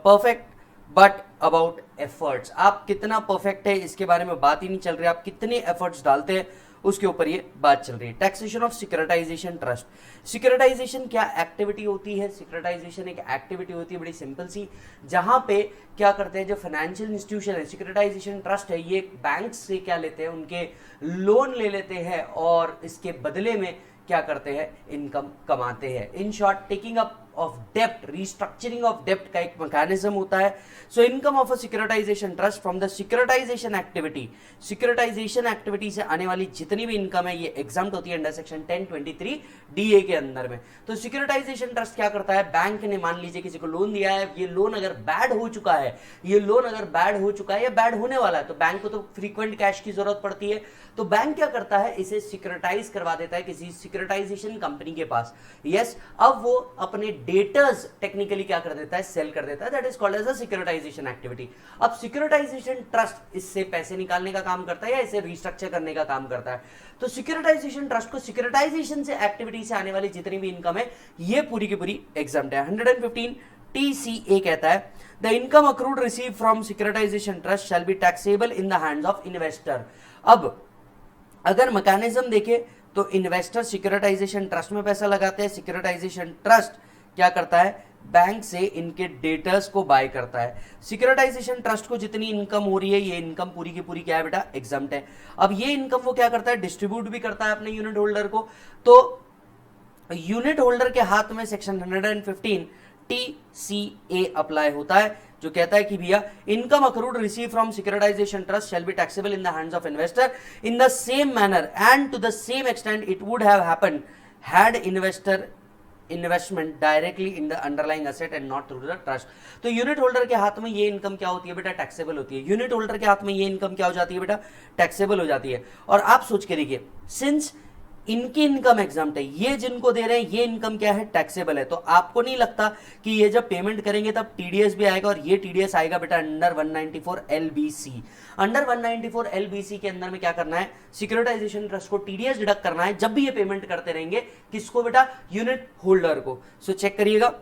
perfect but about efforts. आप कितना परफेक्ट है इसके बारे में बात ही नहीं चल रही, आप कितने एफर्ट्स डालते हैं उसके ऊपर ये बात चल रही है। Taxation of securitization trust. Securitization क्या एक्टिविटी होती है? सिक्योरिटाइजेशन एक एक्टिविटी होती है बड़ी सिंपल सी, जहां पे क्या करते हैं जो फाइनेंशियल इंस्टीट्यूशन है, सिक्योरिटाइजेशन ट्रस्ट है, ये बैंक से क्या लेते हैं, उनके लोन ले लेते हैं और इसके बदले में क्या करते हैं, इनकम कमाते हैं। In short taking up of dept, restructuring of डेप्ट का एक मैकेनिज्म होता है। So income of a securitisation trust from the securitisation activity, securitisation activity से आने वाली जितनी भी इनकम है ये एग्जाम्प्ट होती है अंडर सेक्शन 1023 डीए के अंदर में। तो सिक्योरिटाइजेशन ट्रस्ट क्या करता है, बैंक ने मान लीजिए किसी को लोन दिया है, ये लोन अगर बैड हो चुका है, ये लोन अगर बैड हो चुका है या बैड होने वाला है, तो बैंक को तो फ्रीक्वेंट कैश की जरूरत पड़ती है, तो बैंक क्या करता है, इसे सिक्योरिटाइज करवा देता है किसी सिक्योरिटाइजेशन कंपनी के पास। यस, अब वो अपने डेटर्स टेक्निकली क्या कर देता है, सेल कर देता है, that is called as a securitization activity. अब सिक्योरिटाइजेशन ट्रस्ट इससे पैसे निकालने का काम करता है या इसे रिस्ट्रक्चर करने का काम करता है। तो सिक्योरिटाइजेशन ट्रस्ट को सिक्योरिटाइजेशन से एक्टिविटी से आने वाली जितनी भी इनकम है ये पूरी की पूरी एग्जाम्प्ट है। 115 TCA कहता है the income accrued receive from securitization trust shall be taxable in the hands of investor. अब अगर मैकेनिज्म देखे तो इन्वेस्टर सिक्योरिटाइजेशन ट्रस्ट में पैसा लगाते हैं, सिक्योरिटाइजेशन ट्रस्ट क्या करता है, बैंक से इनके डेटर्स को बाय करता है। सिक्योरिटाइजेशन ट्रस्ट को जितनी इनकम हो रही है ये इनकम पूरी की पूरी क्या है बेटा, एग्जम्प्ट है। अब ये इनकम वो क्या करता है, डिस्ट्रीब्यूट भी करता है अपने यूनिट होल्डर को। तो यूनिट होल्डर के हाथ में सेक्शन 115 TCA अप्लाई होता है, जो कहता है कि भैया income accrued receive from securitization trust shall be taxable in the hands of investor in the same manner and to the same extent it would have happened had investor investment directly in the underlying asset and not through the trust. तो यूनिट होल्डर के हाथ में ये इनकम क्या होती है बेटा, टैक्सेबल होती है। यूनिट होल्डर के हाथ में ये इनकम क्या हो जाती है बेटा, टैक्सेबल हो जाती है। और आप सोच के देखिए, सिंस इनकी इनकम एग्जाम्प्ट है, ये जिनको दे रहे हैं ये इनकम क्या है, टैक्सेबल है, तो आपको नहीं लगता कि ये जब पेमेंट करेंगे तब टीडीएस भी आएगा, और ये टीडीएस आएगा बेटा अंडर 194 LBC। अंडर 194 LBC के अंदर में क्या करना है, सिक्योरिटाइजेशन ट्रस्ट को टीडीएस डिडक्ट करना है जब भी ये पेमेंट करते रहेंगे, किसको बेटा, यूनिट होल्डर को। सो चेक करिएगा,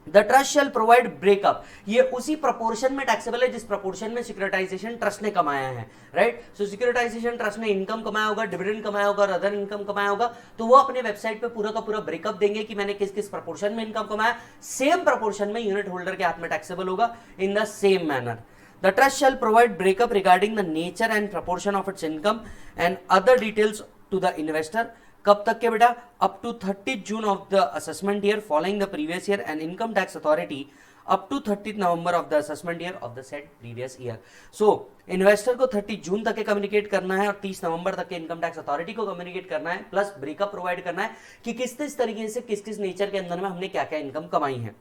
the trust shall provide breakup, ये उसी प्रोपोर्शन में टैक्सेबल है जिस प्रोपोर्शन में सिक्योरिटाइजेशन ट्रस्ट ने कमाया है, राइट। सो सिक्योरिटाइजेशन ट्रस्ट ने इनकम कमाया होगा, डिविडेंड कमाया होगा और अदर इनकम कमाया होगा, तो वो अपने वेबसाइट पे पूरा का पूरा ब्रेकअप देंगे कि मैंने किस किस प्रोपोर्शन में इनकम कमाया। सेम प्रोपोर्शन में यूनिट होल्डर के हाथ में टैक्सेबल होगा इन the same manner. The trust shall provide breakup regarding the nature and proportion of its income and other details to the investor। कब तक के बेटा, up to 30 June of the assessment year following the previous year and income tax authority up to 30 November of the assessment year of the said previous year. So investor को 30 जून तक के कम्युनिकेट करना है और 30 नवंबर तक के इनकम टैक्स अथॉरिटी को कम्युनिकेट करना है, प्लस ब्रेकअप प्रोवाइड करना है कि किस किस तरीके से किस किस नेचर के अंदर में हमने क्या क्या इनकम कमाई है।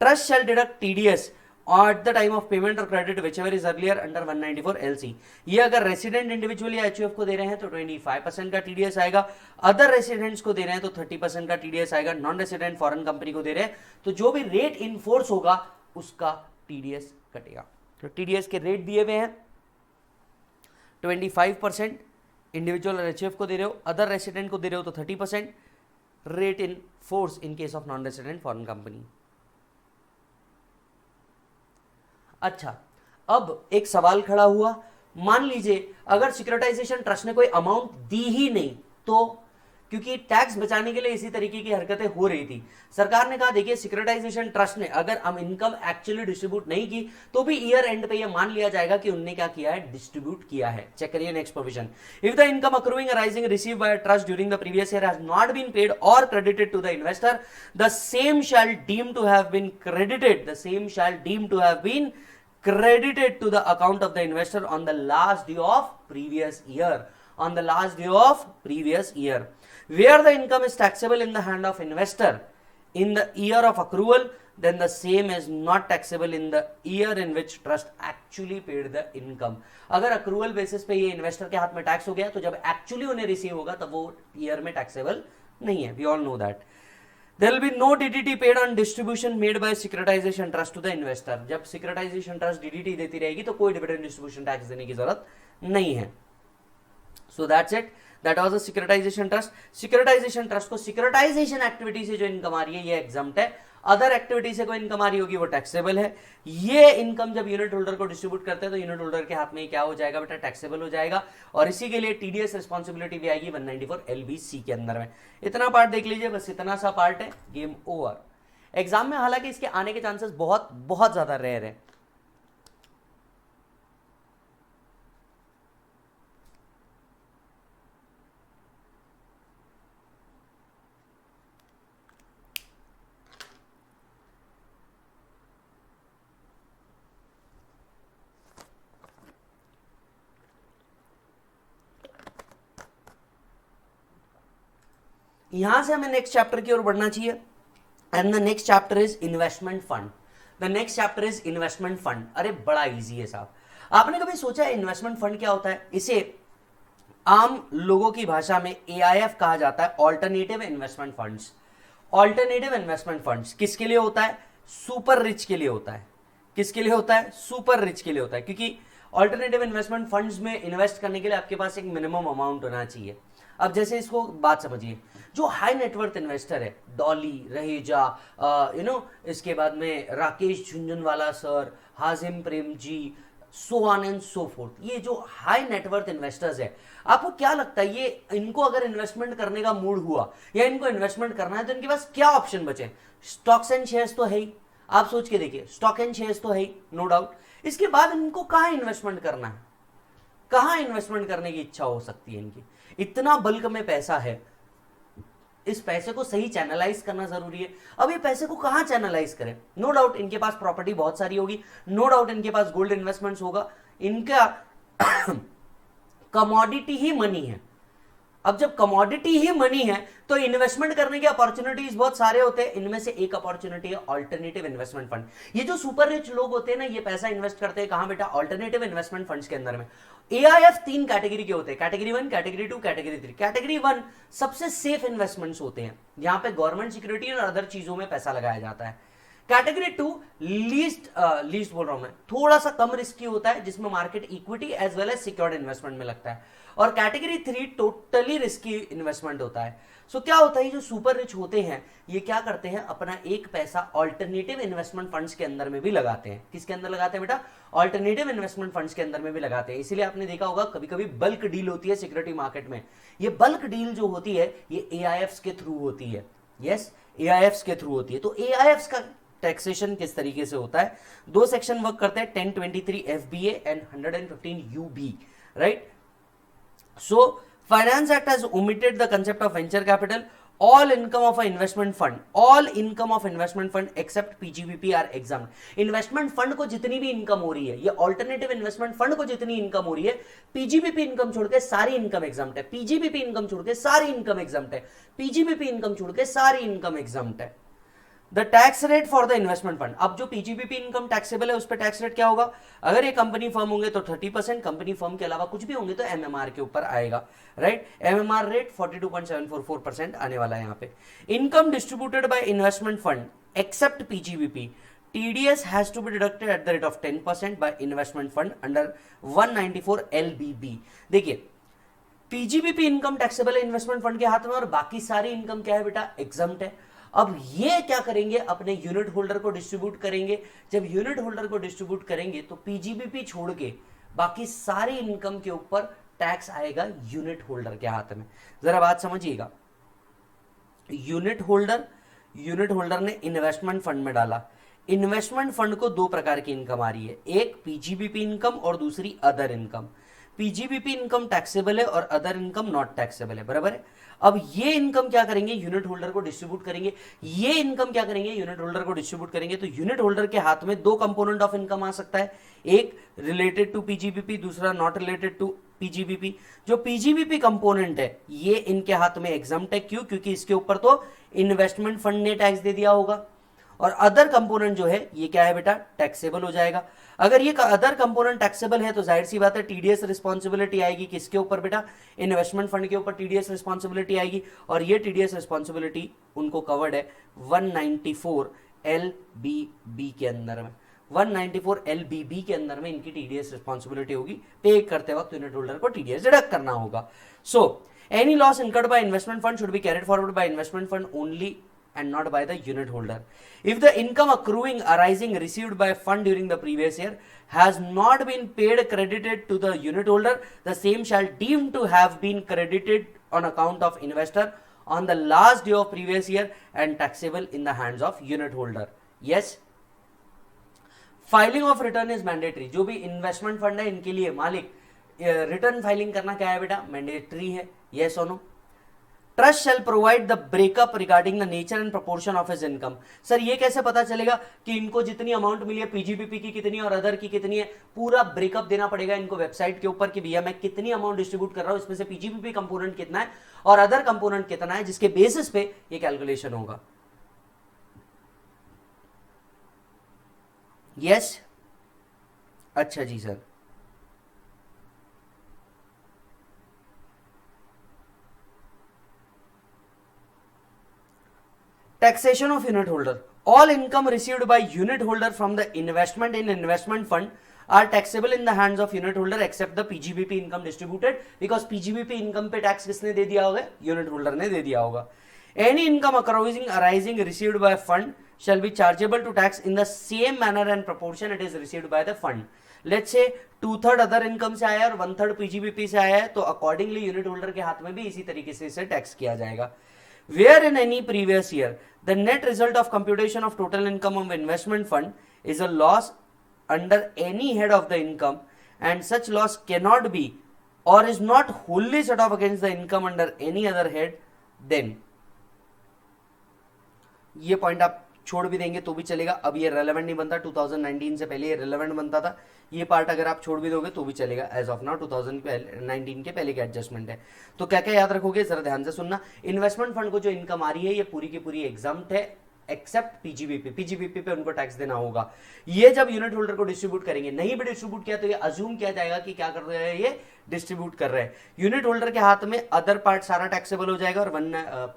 Trust shall deduct TDS at the time of payment or credit whichever is earlier under 194 LC। ये अगर रेसिडेंट इंडिविजुअल या HUF को दे रहे हैं तो 25% का टीडीएस आएगा, अदर रेसिडेंट्स को दे रहे हैं तो 30% का टीडीएस आएगा, नॉन रेसिडेंट फॉरेन कंपनी को दे रहे हैं तो जो भी रेट इन फोर्स होगा उसका टीडीएस कटेगा। तो टीडीएस के रेट दिए हुए हैं 25%, इंडिविजुअल और HUF को दे रहे हो, अदर रेसिडेंट को दे रहे हो तो 30%, rate in force in case of non resident foreign company. अच्छा, अब एक सवाल खड़ा हुआ, मान लीजिए अगर सिक्योरिटाइजेशन ट्रस्ट ने कोई अमाउंट दी ही नहीं, तो क्योंकि टैक्स बचाने के लिए इसी तरीके की हरकतें हो रही थी, सरकार ने कहा देखिए सिक्योरिटाइजेशन ट्रस्ट ने अगर हम इनकम एक्चुअली डिस्ट्रीब्यूट नहीं की तो भी ईयर एंड पे ये मान लिया जाएगा कि उनने क्या किया है, डिस्ट्रीब्यूट किया है। चेक करिए next provision, if the income accruing arising received by trust during the previous year has not been paid or credited to the investor, the same shall deem to have been credited, the same shall deem to have been credited to the account of the investor on the last day of previous year, on the last day of previous year, where the income is taxable in the hand of investor in the year of accrual, then the same is not taxable in the year in which trust actually paid the income. अगर अक्रूवल बेसिस पे ये इन्वेस्टर के हाथ में टैक्स हो गया तो जब एक्चुअली उन्हें रिसीव होगा तब वो ईयर में टैक्सेबल नहीं है. We all know that. There will be no DDT paid on distribution made by securitization trust to the investor. जब securitization trust DDT देती रहेगी तो कोई dividend distribution tax देने की जरूरत नहीं है. So that's it. That was a securitization trust. Securitization trust को securitization activity से जो इनकम आ रही है ये exempt है. अदर एक्टिविटी से कोई इनकम आ रही होगी वो टैक्सेबल है. ये इनकम जब यूनिट होल्डर को डिस्ट्रीब्यूट करते हैं तो यूनिट होल्डर के हाथ में क्या हो जाएगा बेटा, टैक्सेबल हो जाएगा. और इसी के लिए टीडीएस रिस्पॉन्सिबिलिटी भी आएगी 194 LBC के अंदर में. इतना पार्ट देख लीजिए, बस इतना सा पार्ट है, गेम ओवर. एग्जाम में हालांकि इसके आने के चांसेस बहुत बहुत ज्यादा रेयर है. यहां से हमें नेक्स्ट चैप्टर की ओर बढ़ना चाहिए. And the next chapter is investment fund. The next chapter is investment fund. अरे बड़ा इजी है साहब. आपने कभी सोचा है इन्वेस्टमेंट फंड क्या होता है? इसे आम लोगों की भाषा में AIF कहा जाता है, alternative investment funds. Alternative investment funds किसके लिए होता है? सुपर रिच के लिए होता है. किसके लिए होता है? सुपर रिच के लिए होता है. क्योंकि ऑल्टरनेटिव इन्वेस्टमेंट फंड्स में इन्वेस्ट करने के लिए आपके पास एक मिनिमम अमाउंट होना चाहिए. अब जैसे इसको बात समझिए, जो हाई नेटवर्थ इन्वेस्टर है, डॉली, रहेजा, इसके बाद में Rakesh Jhunjhunwala sir, Azim Premji, so on and so forth, ये जो हाई नेटवर्थ इन्वेस्टर्स है, आपको क्या लगता है ये इनको अगर इन्वेस्टमेंट करने का मूड हुआ या इनको इन्वेस्टमेंट करना है तो इनके पास क्या ऑप्शन बचे? स्टॉक्स एंड शेयर्स तो है ही. आप सोच के देखिए, स्टॉक एंड शेयर्स तो है ही, नो डाउट. इसके बाद इनको कहां इन्वेस्टमेंट करना है? कहां इन्वेस्टमेंट करने की इच्छा हो सकती है इनकी? इतना बल्क में पैसा है, इस पैसे को सही चैनलाइज करना जरूरी है. अब ये पैसे को कहां चैनलाइज करें? नो डाउट इनके पास प्रॉपर्टी बहुत सारी होगी, नो डाउट इनके पास गोल्ड इन्वेस्टमेंट्स होगा, इनका कमोडिटी ही मनी है. अब जब कमोडिटी ही मनी है तो इन्वेस्टमेंट करने के अपॉर्चुनिटीज बहुत सारे होते हैं. इनमें से एक अपॉर्चुनिटी है ऑल्टरनेटिव इन्वेस्टमेंट फंड. ये जो सुपर रिच लोग होते हैं ना, ये पैसा इन्वेस्ट करते हैं कहां बेटा? ऑल्टरनेटिव इन्वेस्टमेंट फंड्स के अंदर में. AIF 3 कैटेगरी के होते हैं, कैटेगरी 1, कैटेगरी 2, कैटेगरी 3. कैटेगरी 1 सबसे सेफ इन्वेस्टमेंट्स होते हैं, यहां पे गवर्नमेंट सिक्योरिटी और अदर चीजों में पैसा लगाया जाता है. कैटेगरी 2 लीस्ट बोल रहा हूं मैं, थोड़ा सा कम रिस्की होता है, जिसमें market equity as well as secured investment में लगता है. और कैटेगरी 3 टोटली रिस्की इन्वेस्टमेंट होता है. सो क्या होता है, जो सुपर रिच होते हैं ये क्या करते हैं, अपना एक पैसा ऑल्टरनेटिव इन्वेस्टमेंट फंड्स के अंदर में भी लगाते हैं. किसके अंदर लगाते हैं बेटा? ऑल्टरनेटिव इन्वेस्टमेंट फंड्स के अंदर में भी लगाते हैं. इसीलिए आपने देखा होगा कभी कभी बल्क डील होती है सिक्योरिटी मार्केट में. ये बल्क डील जो होती है ये AIFs के थ्रू होती है. यस, AIFs के थ्रू होती है. तो AIFs का टैक्सेशन किस तरीके से होता है? 2 सेक्शन वर्क करते हैं, 1023 FBA and 115 UB, right? So, Finance Act has omitted the concept of venture capital. All income of an investment fund except PGBP are exempt. Investment fund को जितनी भी इनकम हो रही है, ये ऑल्टरनेटिव इन्वेस्टमेंट फंड को जितनी इनकम हो रही है, PGBP इनकम छोड़ के सारी इनकम एग्जाम्प्ट है. PGBP इनकम छोड़ के सारी इनकम एग्जाम्प्ट है. PGBP इनकम छोड़ के सारी इनकम एग्जाम्प्ट है. The tax rate for the investment fund. अब जो पीजीबीपी इनकम टैक्सेबल है उस पर टैक्स रेट क्या होगा? अगर ये कंपनी फर्म होंगे तो 30%, कंपनी फर्म के अलावा कुछ भी होंगे तो एमएमआर के ऊपर आएगा, राइट? एमएमआर रेट 42.744% आने वाला है यहाँ पे. Income distributed by investment fund except PGBP, TDS has to be deducted at the rate of 10% by investment fund under 194 LBB. देखिए, पीजीबीपी इनकम टैक्सेबल है इन्वेस्टमेंट फंड के हाथ में, और बाकी सारी इनकम क्या है बेटा? एग्जम्प्ट है. अब ये क्या करेंगे? अपने यूनिट होल्डर को डिस्ट्रीब्यूट करेंगे. जब यूनिट होल्डर को डिस्ट्रीब्यूट करेंगे तो पीजीबीपी छोड़ के बाकी सारी इनकम के ऊपर टैक्स आएगा यूनिट होल्डर के हाथ में. जरा बात समझिएगा, यूनिट होल्डर ने इन्वेस्टमेंट फंड में डाला. इन्वेस्टमेंट फंड को 2 प्रकार की इनकम आ रही है, एक पीजीबीपी इनकम और दूसरी other income. PGBP income taxable है और अदर इनकम नॉट टैक्सेबल है, बराबर है? अब ये इनकम क्या करेंगे? यूनिट होल्डर को डिस्ट्रीब्यूट करेंगे. ये इनकम क्या करेंगे? यूनिट होल्डर को डिस्ट्रीब्यूट करेंगे. तो यूनिट होल्डर के हाथ में 2 कंपोनेंट ऑफ इनकम आ सकता है, एक रिलेटेड टू पीजीबीपी, दूसरा नॉट रिलेटेड टू पीजीबीपी. जो पीजीबीपी कंपोनेंट है ये इनके हाथ में एग्जम्प्ट है. क्यों? क्योंकि इसके ऊपर तो इन्वेस्टमेंट फंड ने टैक्स दे दिया होगा. और अदर कंपोनेंट जो है ये क्या है बेटा, टैक्सेबल हो जाएगा। अगर ये अदर कंपोनेंट टैक्सेबल है तो जाहिर सी बात है टीडीएस रिस्पॉन्सिबिलिटी आएगी किसके ऊपर बेटा, इन्वेस्टमेंट फंड के ऊपर टीडीएस रिस्पॉन्सिबिलिटी आएगी, और ये टीडीएस रिस्पॉन्सिबिलिटी उनको कवर्ड है 194 LBB के अंदर में। 194 LBB के अंदर में इनकी टीडीएस रिस्पॉन्सिबिलिटी होगी, पे करते वक्त यूनिट होल्डर को टीडीएस डिडक्ट करना होगा। So any loss incurred by investment fund should be carried forward bye investment fund only and not by the unit holder. If the income accruing arising received by fund during the previous year has not been paid credited to the unit holder, the same shall deem to have been credited on account of investor on the last day of previous year and taxable in the hands of unit holder. Yes. Filing of return is mandatory. जो भी इन्वेस्टमेंट फंड है इनके लिए मालिक रिटर्न फाइलिंग करना क्या है बेटा, मैंडेटरी है। यस और no. Trust shall provide the breakup regarding the nature and proportion of his income. Sir ये कैसे पता चलेगा कि इनको जितनी अमाउंट मिली है पीजीबीपी की कितनी और अदर की कितनी है, पूरा ब्रेकअप देना पड़ेगा इनको वेबसाइट के ऊपर कि भैया मैं कितनी अमाउंट डिस्ट्रीब्यूट कर रहा हूं, इसमें से पीजीबीपी कंपोनेंट कितना है और अदर कंपोनेंट कितना है, जिसके बेसिस पे ये कैलकुलेशन होगा। यस अच्छा जी sir. Taxation of unit holder. All income received by unit holder from the investment in investment fund are taxable in the hands of unit holder except the PGBP income distributed, because PGBP income पे टैक्स किसने दे दिया होगा, यूनिट होल्डर ने दे दिया होगा। Any income arising received by fund shall be chargeable to tax in the same manner and proportion it is received by the fund. Let's say 2/3 other income से आया और 1/3 PGBP से आया है, तो अकॉर्डिंगली यूनिट होल्डर के हाथ में भी इसी तरीके से इसे टैक्स किया जाएगा। Where in any previous year the net result of computation of total income of investment fund is a loss under any head of the income and such loss cannot be or is not wholly set off against the income under any other head, then ये पॉइंट आप छोड़ भी देंगे तो भी चलेगा। अब ये रेलेवेंट नहीं बनता, 2019 से पहले ये रेलेवेंट बनता था। ये पार्ट अगर आप छोड़ भी दोगे तो भी चलेगा। एज ऑफ नाउ 2019 के पहले की एडजस्टमेंट है। तो क्या क्या याद रखोगे, जरा ध्यान से सुनना। इन्वेस्टमेंट फंड को जो इनकम आ रही है ये पूरी की पूरी एग्जाम्प्ट है एक्सेप्ट पीजीबीपी। पीजीबीपी पे उनको टैक्स देना होगा। ये जब यूनिट होल्डर को डिस्ट्रीब्यूट करेंगे, नहीं भी डिस्ट्रीब्यूट किया तो ये अज्यूम किया जाएगा कि क्या कर रहे हैं, ये डिस्ट्रीब्यूट कर रहे हैं। यूनिट होल्डर के हाथ में अदर पार्ट सारा टैक्सेबल हो जाएगा और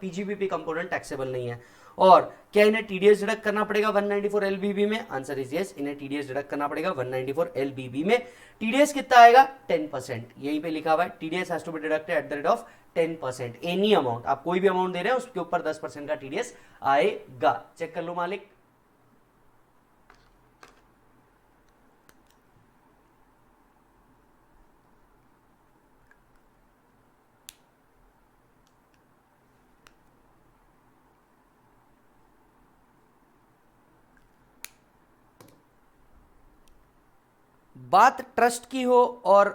पीजीबीपी कंपोनेंट टैक्सेबल नहीं है। और क्या इन्हें टीडीएस डिडक्ट करना पड़ेगा 194 एलबीबी में? आंसर इज यस, इन्हें टीडीएस डिडक्ट करना पड़ेगा 194 एलबीबी में। टीडीएस कितना आएगा? 10%। यहीं पे लिखा हुआ है TDS has to be deducted at the rate of 10%। Any amount, आप कोई भी अमाउंट दे रहे हैं उसके ऊपर 10% का टीडीएस आएगा। चेक कर लो मालिक। बात ट्रस्ट की हो और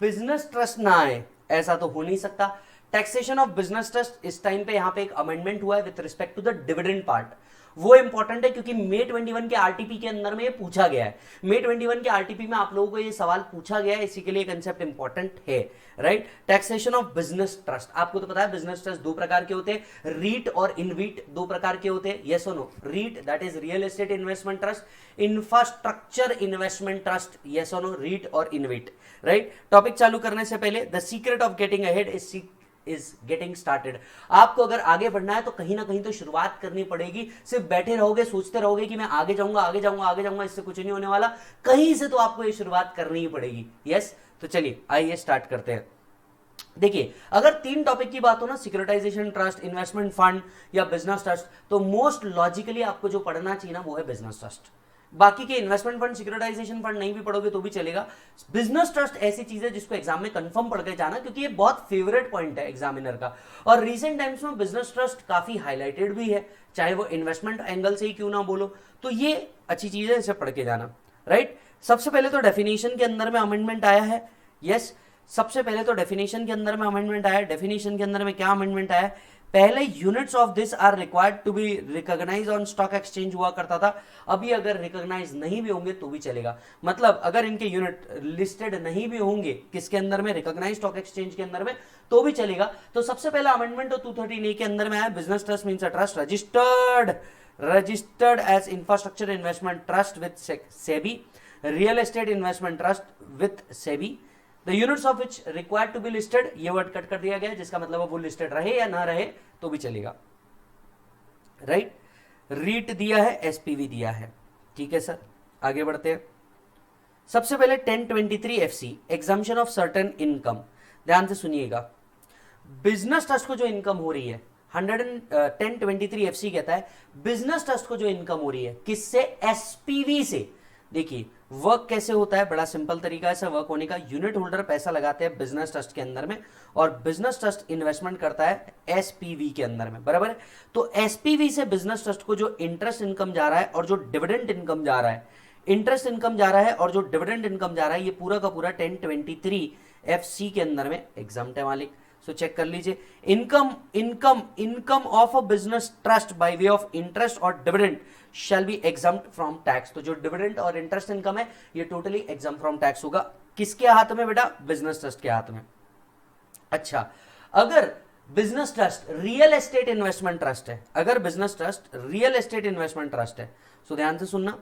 बिजनेस ट्रस्ट ना आए, ऐसा तो हो नहीं सकता। टैक्सेशन ऑफ बिजनेस ट्रस्ट इस टाइम पे यहां पे एक अमेंडमेंट हुआ है with respect to the dividend part. वो इंपॉर्टेंट है क्योंकि मे 21 के आरटीपी के अंदर में ये पूछा गया है। मे 21 के आरटीपी में आप लोगों को ये सवाल पूछा गया है, इसी के लिए कंसेप्ट इंपॉर्टेंट है, right. Taxation of business trust, आपको तो पता है बिजनेस ट्रस्ट दो प्रकार के होते हैं, रीट और इनवीट दो प्रकार के होते हैं। यस और no? REIT that is real estate investment trust, infrastructure investment trust. Yes और नो? रीट और इनवीट, राइट। टॉपिक चालू करने से पहले the secret of getting ahead is getting started. आपको अगर आगे बढ़ना है तो कहीं ना कहीं तो शुरुआत करनी पड़ेगी। सिर्फ बैठे रहोगे सोचते रहोगे कि मैं आगे जाऊंगा आगे जाऊंगा आगे जाऊंगा, इससे कुछ नहीं होने वाला। कहीं से तो आपको ये शुरुआत करनी ही पड़ेगी। यस, तो चलिए आइए स्टार्ट करते हैं। देखिए, अगर तीन टॉपिक की बात हो ना, सिक्योरिटाइजेशन ट्रस्ट, इन्वेस्टमेंट फंड या बिजनेस ट्रस्ट, तो मोस्ट लॉजिकली आपको जो पढ़ना चाहिए ना वो है बिजनेस ट्रस्ट। बाकी के इन्वेस्टमेंट फंड, सिक्योरिटाइजेशन फंड नहीं भी पढ़ोगे तो भी चलेगा। बिजनेस ट्रस्ट ऐसी चीज है जिसको एग्जाम में कंफर्म पढ़ के जाना, क्योंकि ये बहुत फेवरेट पॉइंट है एग्जामिनर का। और रीसेंट टाइम्स में बिजनेस ट्रस्ट काफी हाईलाइटेड भी है, चाहे वो इन्वेस्टमेंट एंगल से ही क्यों ना बोलो, तो ये अच्छी चीज है, इसे पढ़ के जाना, राइट। सबसे पहले तो डेफिनेशन के अंदर में अमेंडमेंट आया है। यस, सबसे पहले तो डेफिनेशन के अंदर में अमेंडमेंट आया है। डेफिनेशन के अंदर में क्या अमेंडमेंट आया है? पहले units of this are required to be recognize on stock exchange हुआ करता था, अभी अगर रिकॉग्नाइज नहीं भी होंगे तो भी चलेगा। मतलब अगर इनके यूनिट लिस्टेड नहीं भी होंगे किसके अंदर में, रिकॉग्नाइज स्टॉक एक्सचेंज के अंदर में, तो भी चलेगा। तो सबसे पहला अमेंडमेंट तो 213A के अंदर में आया। Business trust means a trust registered registered as infrastructure investment trust with SEBI, real estate investment trust with SEBI, the units of which required to be listed, ये वर्ड कट कर दिया गया है, जिसका मतलब वो लिस्टेड रहे या ना रहे तो भी चलेगा, राइट। रीट दिया है, एसपीवी दिया है, ठीक है सर। आगे बढ़ते हैं। सबसे पहले 1023 FC, exemption of certain income, ध्यान से सुनिएगा। बिजनेस ट्रस्ट को जो इनकम हो रही है 1023 एफसी कहता है बिजनेस ट्रस्ट को जो इनकम हो रही है किससे, एसपीवी से। देखिए वर्क कैसे होता है, बड़ा सिंपल तरीका है सर वर्क होने का। यूनिट होल्डर पैसा लगाते हैं बिजनेस ट्रस्ट के अंदर में और बिजनेस ट्रस्ट इन्वेस्टमेंट करता है एसपीवी के अंदर में, बराबर है। तो एसपीवी से बिजनेस ट्रस्ट को जो इंटरेस्ट इनकम जा रहा है और जो डिविडेंड इनकम जा रहा है, इंटरेस्ट इनकम जा रहा है और जो डिविडेंड इनकम जा रहा है, ये पूरा का पूरा 1023 एफसी के अंदर में एग्जाम्प्ट है मालिक। सो चेक कर लीजिए, income of a business trust by way of interest or dividend shall be exempt from tax. तो जो डिविडेंड और इंटरेस्ट इनकम है ये टोटली एग्जाम्प्ट फ्रॉम टैक्स होगा। किसके हाथ में बेटा, बिजनेस ट्रस्ट के हाथ में। अच्छा, अगर business trust real estate investment trust है, अगर business trust real estate investment trust है, सो ध्यान से सुनना,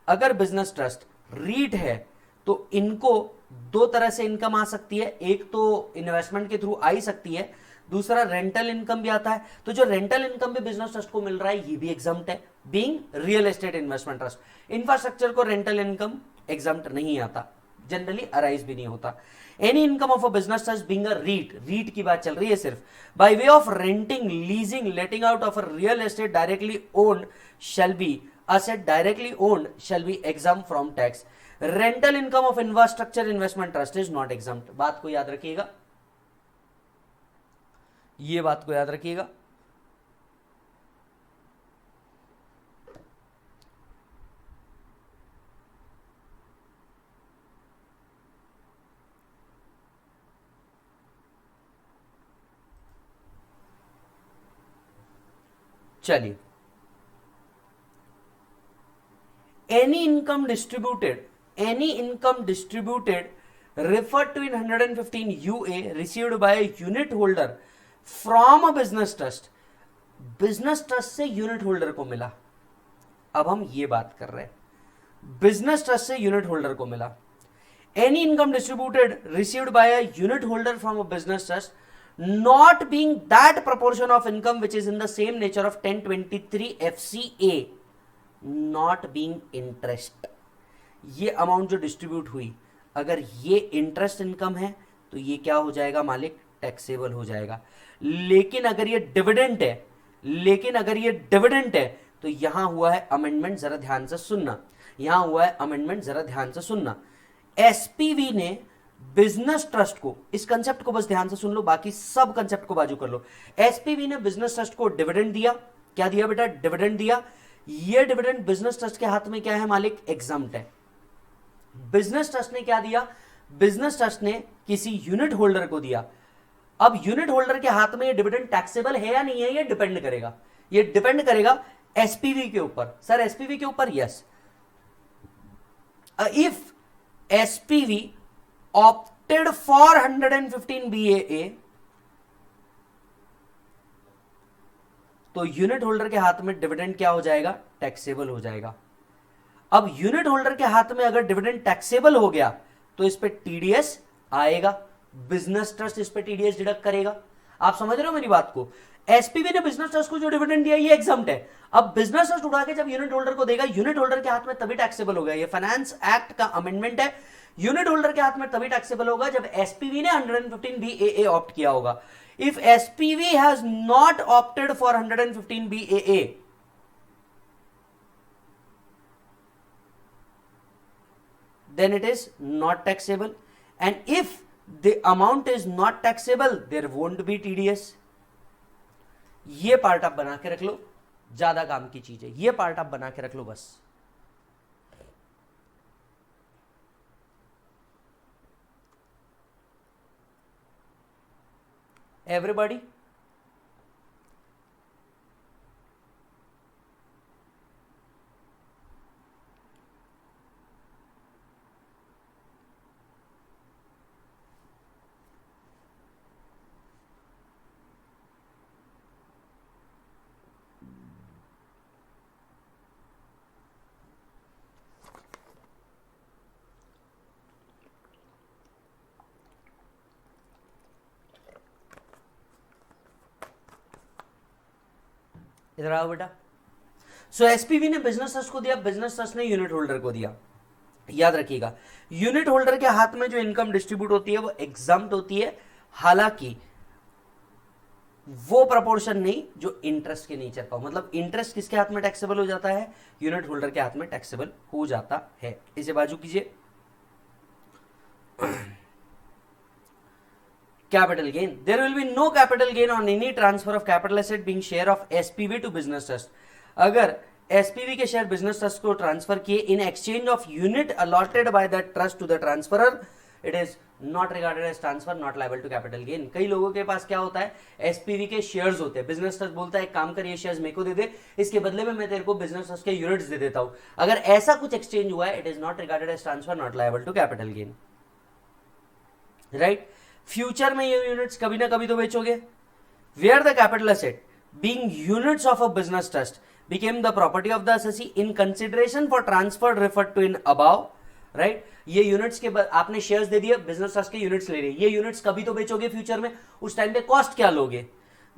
अगर बिजनेस ट्रस्ट रीट है तो इनको दो तरह से इनकम आ सकती है, एक तो इन्वेस्टमेंट के थ्रू आ ही सकती है, दूसरा रेंटल इनकम भी आता है। तो जो रेंटल इनकम भी बिजनेस ट्रस्ट को मिल रहा है ये भी एग्जाम्प्ट है, being real estate investment trust. Infrastructure को रेंटल इनकम एग्जाम्प्ट नहीं आता, जनरली अराइज भी नहीं होता। Any income of a business trust being a REIT की बात चल रही है सिर्फ, by way of renting, leasing, letting out of a real estate directly owned shall be asset directly owned shall be exempt from tax. Rental income of infrastructure investment trust is not exempt. बात को याद रखिएगा, ये बात को याद रखिएगा। चलिए, any income distributed referred to in 115 UA received by a unit holder from a business trust, business trust से यूनिट होल्डर को मिला। अब हम ये बात कर रहे हैं, बिजनेस ट्रस्ट से यूनिट होल्डर को मिला। Any income distributed received by a unit holder from a business trust not being that proportion of income which is in the same nature of 1023 FCA not being interest. ये अमाउंट जो डिस्ट्रीब्यूट हुई, अगर ये इंटरेस्ट इनकम है तो ये क्या हो जाएगा मालिक, टैक्सेबल हो जाएगा। लेकिन अगर ये डिविडेंड है, तो यहां हुआ है अमेंडमेंट, जरा ध्यान से सुनना, एसपीवी ने बिजनेस ट्रस्ट को, इस कंसेप्ट को बस ध्यान से सुन लो, बाकी सब कंसेप्ट को बाजू कर लो। एसपीवी ने बिजनेस ट्रस्ट को डिविडेंड दिया, क्या दिया बेटा, डिविडेंड दिया। ये डिविडेंड बिजनेस ट्रस्ट के हाथ में क्या है मालिक, एग्जाम्प्ट है। बिजनेस ट्रस्ट ने क्या दिया, बिजनेस ट्रस्ट ने किसी यूनिट होल्डर को दिया। अब यूनिट होल्डर के हाथ में ये डिविडेंड टैक्सेबल है या नहीं है, ये डिपेंड करेगा एसपीवी के ऊपर। सर एसपीवी के ऊपर, yes. If SPV opted for 115 BAA तो यूनिट होल्डर के हाथ में डिविडेंड क्या हो जाएगा, टैक्सेबल हो जाएगा। अब यूनिट होल्डर के हाथ में अगर डिविडेंड टैक्सेबल हो गया तो इस पे टीडीएस आएगा, बिजनेस ट्रस्ट इस पे टीडीएस डिडक्ट करेगा। आप समझ रहे हो मेरी बात को। एसपीवी ने बिजनेस ट्रस्ट को जो डिविडेंड दिया ये एग्जाम्प्ट है। अब बिजनेस ट्रस्ट उठा के जब यूनिट होल्डर को देगा, यूनिट होल्डर के हाथ में तभी टैक्सेबल होगा। ये फाइनेंस एक्ट का अमेंडमेंट है, यूनिट होल्डर के हाथ में तभी टैक्सेबल होगा जब एसपीवी ने 115 BAA ऑप्ट किया होगा। If SPV has not opted for 115 BAA, then it is not taxable. And if the amount is not taxable, there won't be TDS. ये पार्ट आप बना के रख लो, ज्यादा काम की चीज है, ये पार्ट आप बना के रख लो बस। Everybody, इधर आओ बेटा। सो एसपीवी ने बिजनेस ट्रस्ट को दिया, बिजनेस ट्रस्ट ने यूनिट होल्डर को दिया। याद रखिएगा यूनिट होल्डर के हाथ में जो इनकम डिस्ट्रीब्यूट होती है वो एग्जम्प्ट होती है, हालांकि वो प्रपोर्शन नहीं जो इंटरेस्ट के नेचर का हो। मतलब इंटरेस्ट किसके हाथ में टैक्सेबल हो जाता है, यूनिट होल्डर के हाथ में टैक्सेबल हो जाता है। इसे बाजू कीजिए। Capital gain. There will be no capital gain on any transfer of capital asset being share of SPV to business trust. अगर SPV के शेयर बिजनेस ट्रस्ट को ट्रांसफर किए in exchange of unit allotted by the trust to the transferor, it is not regarded as transfer, not liable to capital gain. कई लोगों के पास क्या होता है, एसपीवी के शेयर्स होते हैं, बिजनेस ट्रस्ट बोलता है एक काम कर ये शेयर्स मेरे को दे दे, इसके बदले में मैं तेरे को बिजनेस ट्रस्ट के यूनिट्स दे देता हूं। अगर ऐसा कुछ एक्सचेंज हुआ है, it is not regarded as transfer, not liable to capital gain. Right, future में ये यूनिट्स कभी ना कभी तो बेचोगे। Where the capital asset being units of a business trust became the property of the SSC in consideration for transfer referred to in above. Right, ये यूनिट्स के आपने शेयर्स दे दिए, बिजनेस ट्रस्ट के यूनिट्स ले रहे, ये यूनिट्स कभी तो बेचोगे फ्यूचर में, उस टाइम पे कॉस्ट क्या लोगे,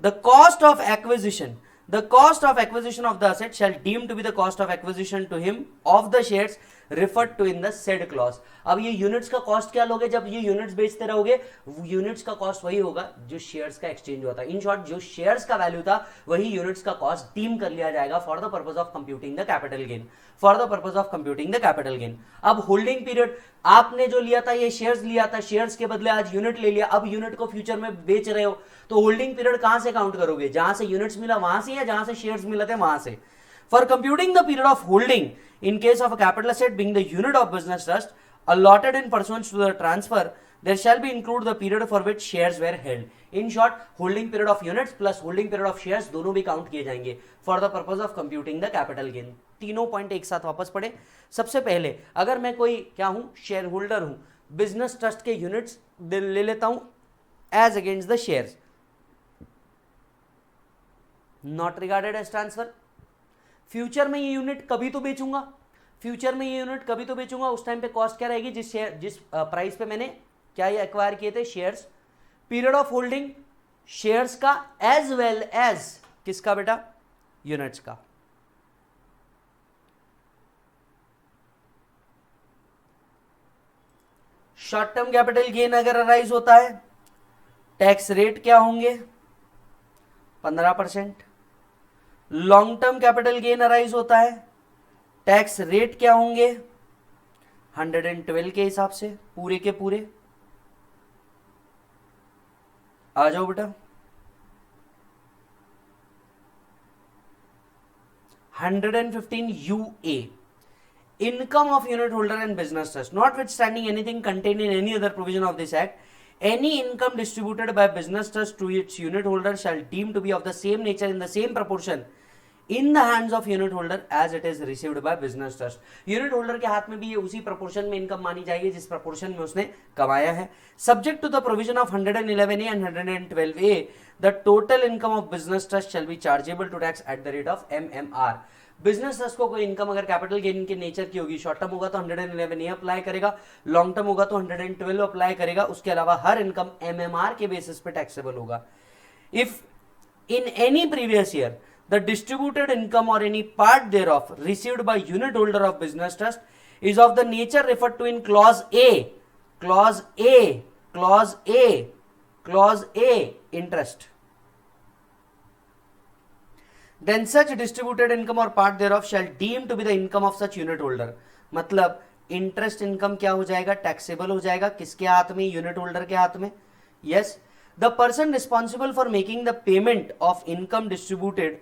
the cost of acquisition, the cost of acquisition of the asset shall deem to be the cost of acquisition to him of the shares referred to in the said clause। अब ये यूनिट्स का कॉस्ट क्या लोगे, जब ये यूनिट्स बेचते रहोगे, यूनिट्स का कॉस्ट वही होगा जो शेयर्स का एक्सचेंज हुआ था। इन शॉर्ट जो शेयर्स का वैल्यू था वही यूनिट्स का कॉस्ट डीम कर लिया जाएगा for the purpose of computing the capital gain, for the purpose of computing the capital gain. अब होल्डिंग पीरियड, आपने जो लिया था ये शेयर्स लिया था, शेयर्स के बदले आज यूनिट ले लिया, अब यूनिट को फ्यूचर में बेच रहे हो, तो होल्डिंग पीरियड कहां से काउंट करोगे, जहां से यूनिट्स मिला वहां से या जहां से शेयर्स मिले थे वहां से। For computing the period of holding in case of a capital asset being the unit of business trust allotted in pursuance to the transfer, there shall be include the period for which shares were held. In short, holding period of units plus holding period of shares दोनों भी काउंट किए जाएंगे for the purpose of computing the capital gain। तीनों पॉइंट एक साथ वापस पढ़े। सबसे पहले अगर मैं कोई क्या हूं, शेयर होल्डर हूं, बिजनेस ट्रस्ट के यूनिट्स ले लेता हूं as against the shares, not regarded as transfer. Future में ये यूनिट कभी तो बेचूंगा, फ्यूचर में ये यूनिट कभी तो बेचूंगा, उस टाइम पे कॉस्ट क्या रहेगी, जिस प्राइस पे मैंने क्या ये एक्वायर किए थे shares. Period of holding shares का एज वेल एज किसका बेटा, यूनिट्स का। शॉर्ट टर्म कैपिटल गेन अगर अराइज होता है, टैक्स रेट क्या होंगे, 15%। Long term capital gain arise होता है, टैक्स रेट क्या होंगे, 112 के हिसाब से पूरे के पूरे। आ जाओ बेटा, 115 UA, income of unit holder and business trust, notwithstanding anything contained in any other provision of this act, any income distributed by business trust to its unit holder shall deem to be of the same nature in the same proportion in the hands of unit holder as it is received by business trust। unit holder के हाथ में भी ये उसी proportion में इनकम मानी जाएगी जिस proportion में उसने कमाया है। subject to the provision of 111A and 112A, the total income of business trust shall be chargeable to tax at the rate of MMR। Business trust को कोई इनकम अगर कैपिटल गेन के नेचर की होगी, शॉर्ट टर्म होगा तो 111 अप्लाई करेगा, लॉन्ग टर्म होगा तो 112 अप्लाई करेगा, उसके अलावा हर इनकम MMR के बेसिस पे टैक्सेबल होगा। If in any previous year the distributed income or any part thereof received by unit holder of business trust is of the nature referred to in clause A, clause A, clause A, clause A, interest, then such distributed income or part thereof shall deem to be the income of such unit holder। मतलब इंटरेस्ट इनकम क्या हो जाएगा, टैक्सेबल हो जाएगा, किसके हाथ में, यूनिट होल्डर के हाथ में। Yes, the person responsible for making the payment of income distributed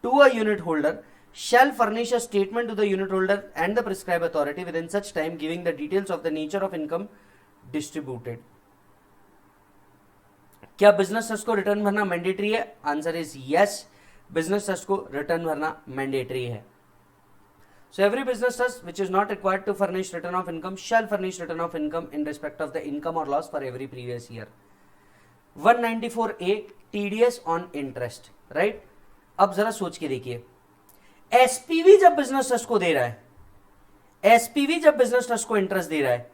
to a unit holder shall furnish a statement to the unit holder and the prescribed authority within such time giving the details of the nature of income distributed। क्या बिजनेस ट्रस्ट को रिटर्न भरना मैंडेटरी है? Answer is yes, business trust को रिटर्न भरना मैंडेटरी है। So every business trust which is not required to furnish return of income shall furnish return of income in respect of the income or loss for every previous year। 194A TDS on interest, right? अब जरा सोच के देखिए, एसपीवी जब बिजनेस ट्रस्ट को दे रहा है, एसपीवी जब बिजनेस ट्रस्ट को इंटरेस्ट दे रहा है,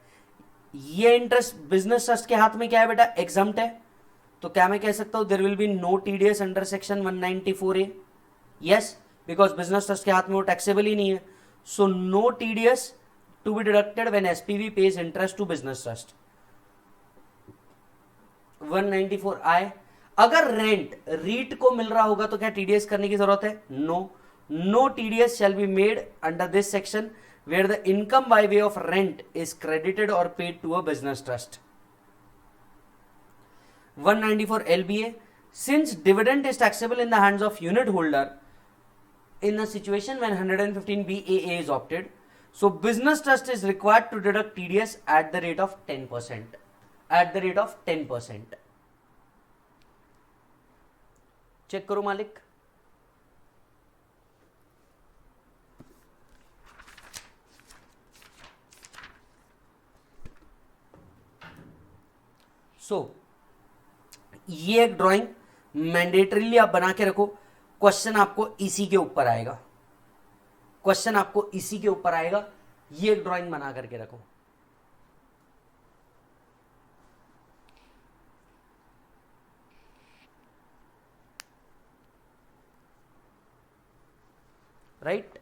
ये इंटरेस्ट बिजनेस ट्रस्ट के हाथ में क्या है बेटा, एग्जम्प्ट है, तो क्या मैं कह सकता हूं there will be no TDS under section 194A। Yes, because business trust के हाथ में वो टैक्सेबल ही नहीं है. So no TDS to be deducted when SPV pays interest to business trust. 194 A. अगर रेंट रीट को मिल रहा होगा तो क्या टीडीएस करने की जरूरत है? No. No TDS shall be made under this section where the income by way of rent is credited or paid to a business trust. 194 LBA. Since dividend is taxable in the hands of unit holder in a situation when 115 BAA is opted, so business trust is required to deduct TDS at the rate of 10%. At the rate of 10%. Check करो मालिक. सो ये एक ड्राइंग मैंडेटरीली आप बना के रखो. क्वेश्चन आपको इसी के ऊपर आएगा. क्वेश्चन आपको इसी के ऊपर आएगा. ये एक ड्राइंग बना करके रखो. राइट.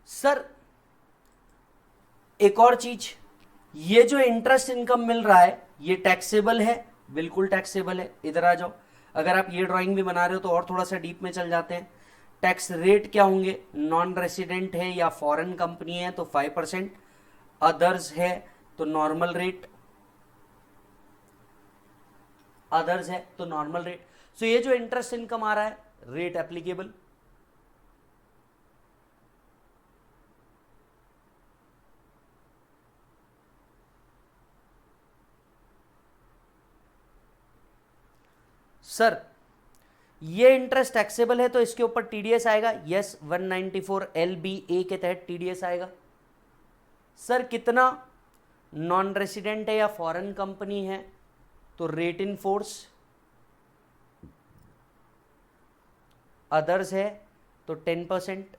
सर एक और चीज, ये जो इंटरेस्ट इनकम मिल रहा है ये टैक्सेबल है? बिल्कुल टैक्सेबल है. इधर आ जाओ. अगर आप ये ड्राइंग भी बना रहे हो तो और थोड़ा सा डीप में चल जाते हैं. टैक्स रेट क्या होंगे? नॉन रेसिडेंट है या फॉरेन कंपनी है तो 5%, अदर्स है तो नॉर्मल रेट, अदर्स है तो नॉर्मल रेट. सो ये जो इंटरेस्ट इनकम आ रहा है रेट एप्लीकेबल. सर ये इंटरेस्ट टैक्सेबल है तो इसके ऊपर टीडीएस आएगा. यस, 194 LBA के तहत टीडीएस आएगा. सर कितना? नॉन रेसिडेंट है या फॉरेन कंपनी है तो रेट इन फोर्स, अदर्स है तो 10%,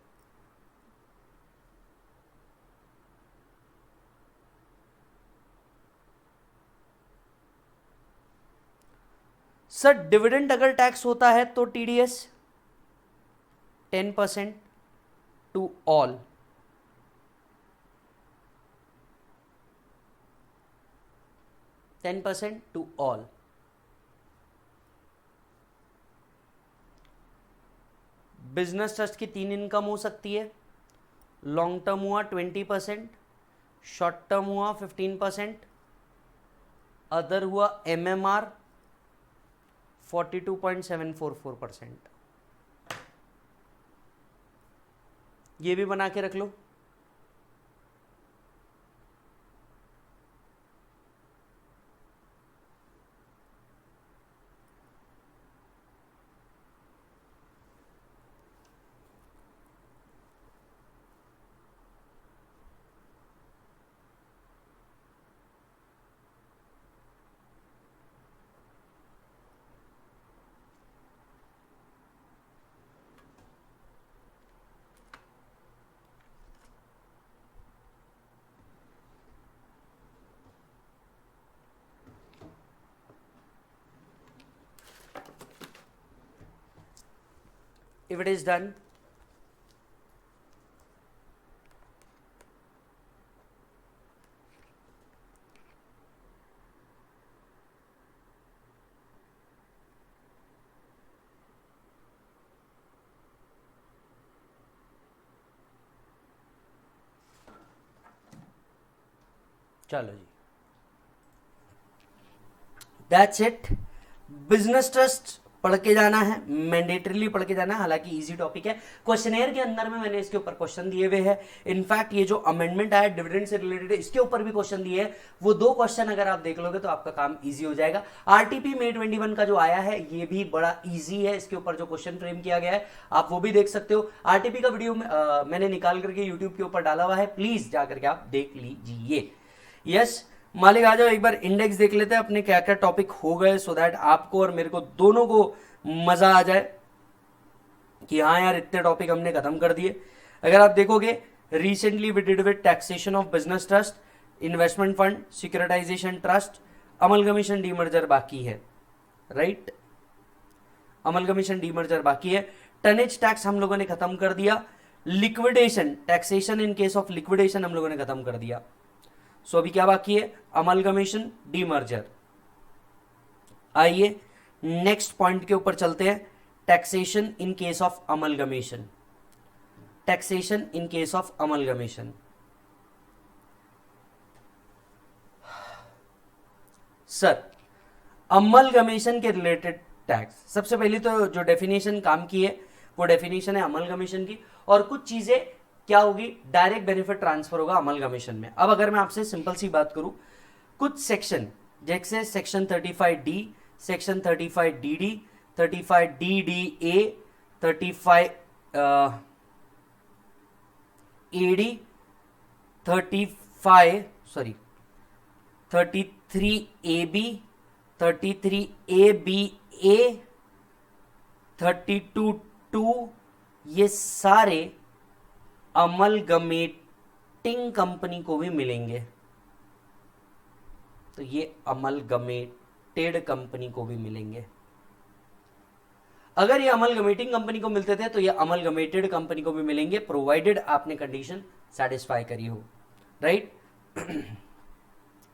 सर डिविडेंड अगर टैक्स होता है तो TDS 10% to all. To all. Business trust की 3 इनकम हो सकती है. लॉन्ग टर्म हुआ 20%, शॉर्ट टर्म हुआ 15%, अदर हुआ एमएमआर 42.744%. ये भी बना के रख लो. If it is done, चलो जी, दैट्स इट. बिजनेस ट्रस्ट पढ़ के जाना है, मैंडेटरीली पढ़ के जाना है, हालांकि इजी टॉपिक है। क्वेश्चनेयर के अंदर में मैंने इसके ऊपर क्वेश्चन दिए हुए हैं। इनफैक्ट ये जो अमेंडमेंट आया डिविडेंड से रिलेटेड, इसके ऊपर भी क्वेश्चन दिए हैं। वो 2 क्वेश्चन अगर आप देख लोगे तो आपका काम इजी हो जाएगा। आरटीपी May 21 का जो आया है ये भी बड़ा इजी है, इसके ऊपर जो क्वेश्चन फ्रेम किया गया है आप वो भी देख सकते हो। आरटीपी का वीडियो मैंने निकाल करके यूट्यूब के ऊपर डाला हुआ है, प्लीज जाकर के आप देख लीजिए। यस मालिक आ जाओ, एक बार इंडेक्स देख लेते हैं अपने क्या क्या टॉपिक हो गए, सो दैट आपको और मेरे को दोनों को मजा आ जाए कि हाँ यार इतने टॉपिक हमने खत्म कर दिए। अगर आप देखोगे recently we did with taxation of business trust, investment fund, securitisation trust, amalgamation demerger बाकी है, राइट? अमलगमीशन डीमर्जर बाकी है। टनेज टैक्स हम लोगों ने खत्म कर दिया। Liquidation, taxation in case of liquidation हम लोगों ने खत्म कर दिया। सो अभी क्या बाकी है? अमलगमीशन डीमर्जर। आइए नेक्स्ट पॉइंट के ऊपर चलते हैं, taxation in case of amalgamation. Taxation in case of amalgamation. Sir amalgamation के रिलेटेड टैक्स, सबसे पहले तो जो डेफिनेशन काम की है वो डेफिनेशन है अमलगमेशन की, और कुछ चीजें क्या होगी, डायरेक्ट बेनिफिट ट्रांसफर होगा अमलगमेशन में। अब अगर मैं आपसे सिंपल सी बात करूं, कुछ सेक्शन जैसे section 35D, section 35DD, 35DDA, 35AD, 33AB, 33ABA, 32(2), ये सारे अमलगमेटिंग कंपनी को भी मिलेंगे। तो ये अमलगमेटेड कंपनी को भी मिलेंगे। अगर ये अमलगमेटिंग कंपनी को मिलते थे तो ये अमलगमेटेड कंपनी को भी मिलेंगे, प्रोवाइडेड आपने कंडीशन सेटिस्फाई करी हो, राइट?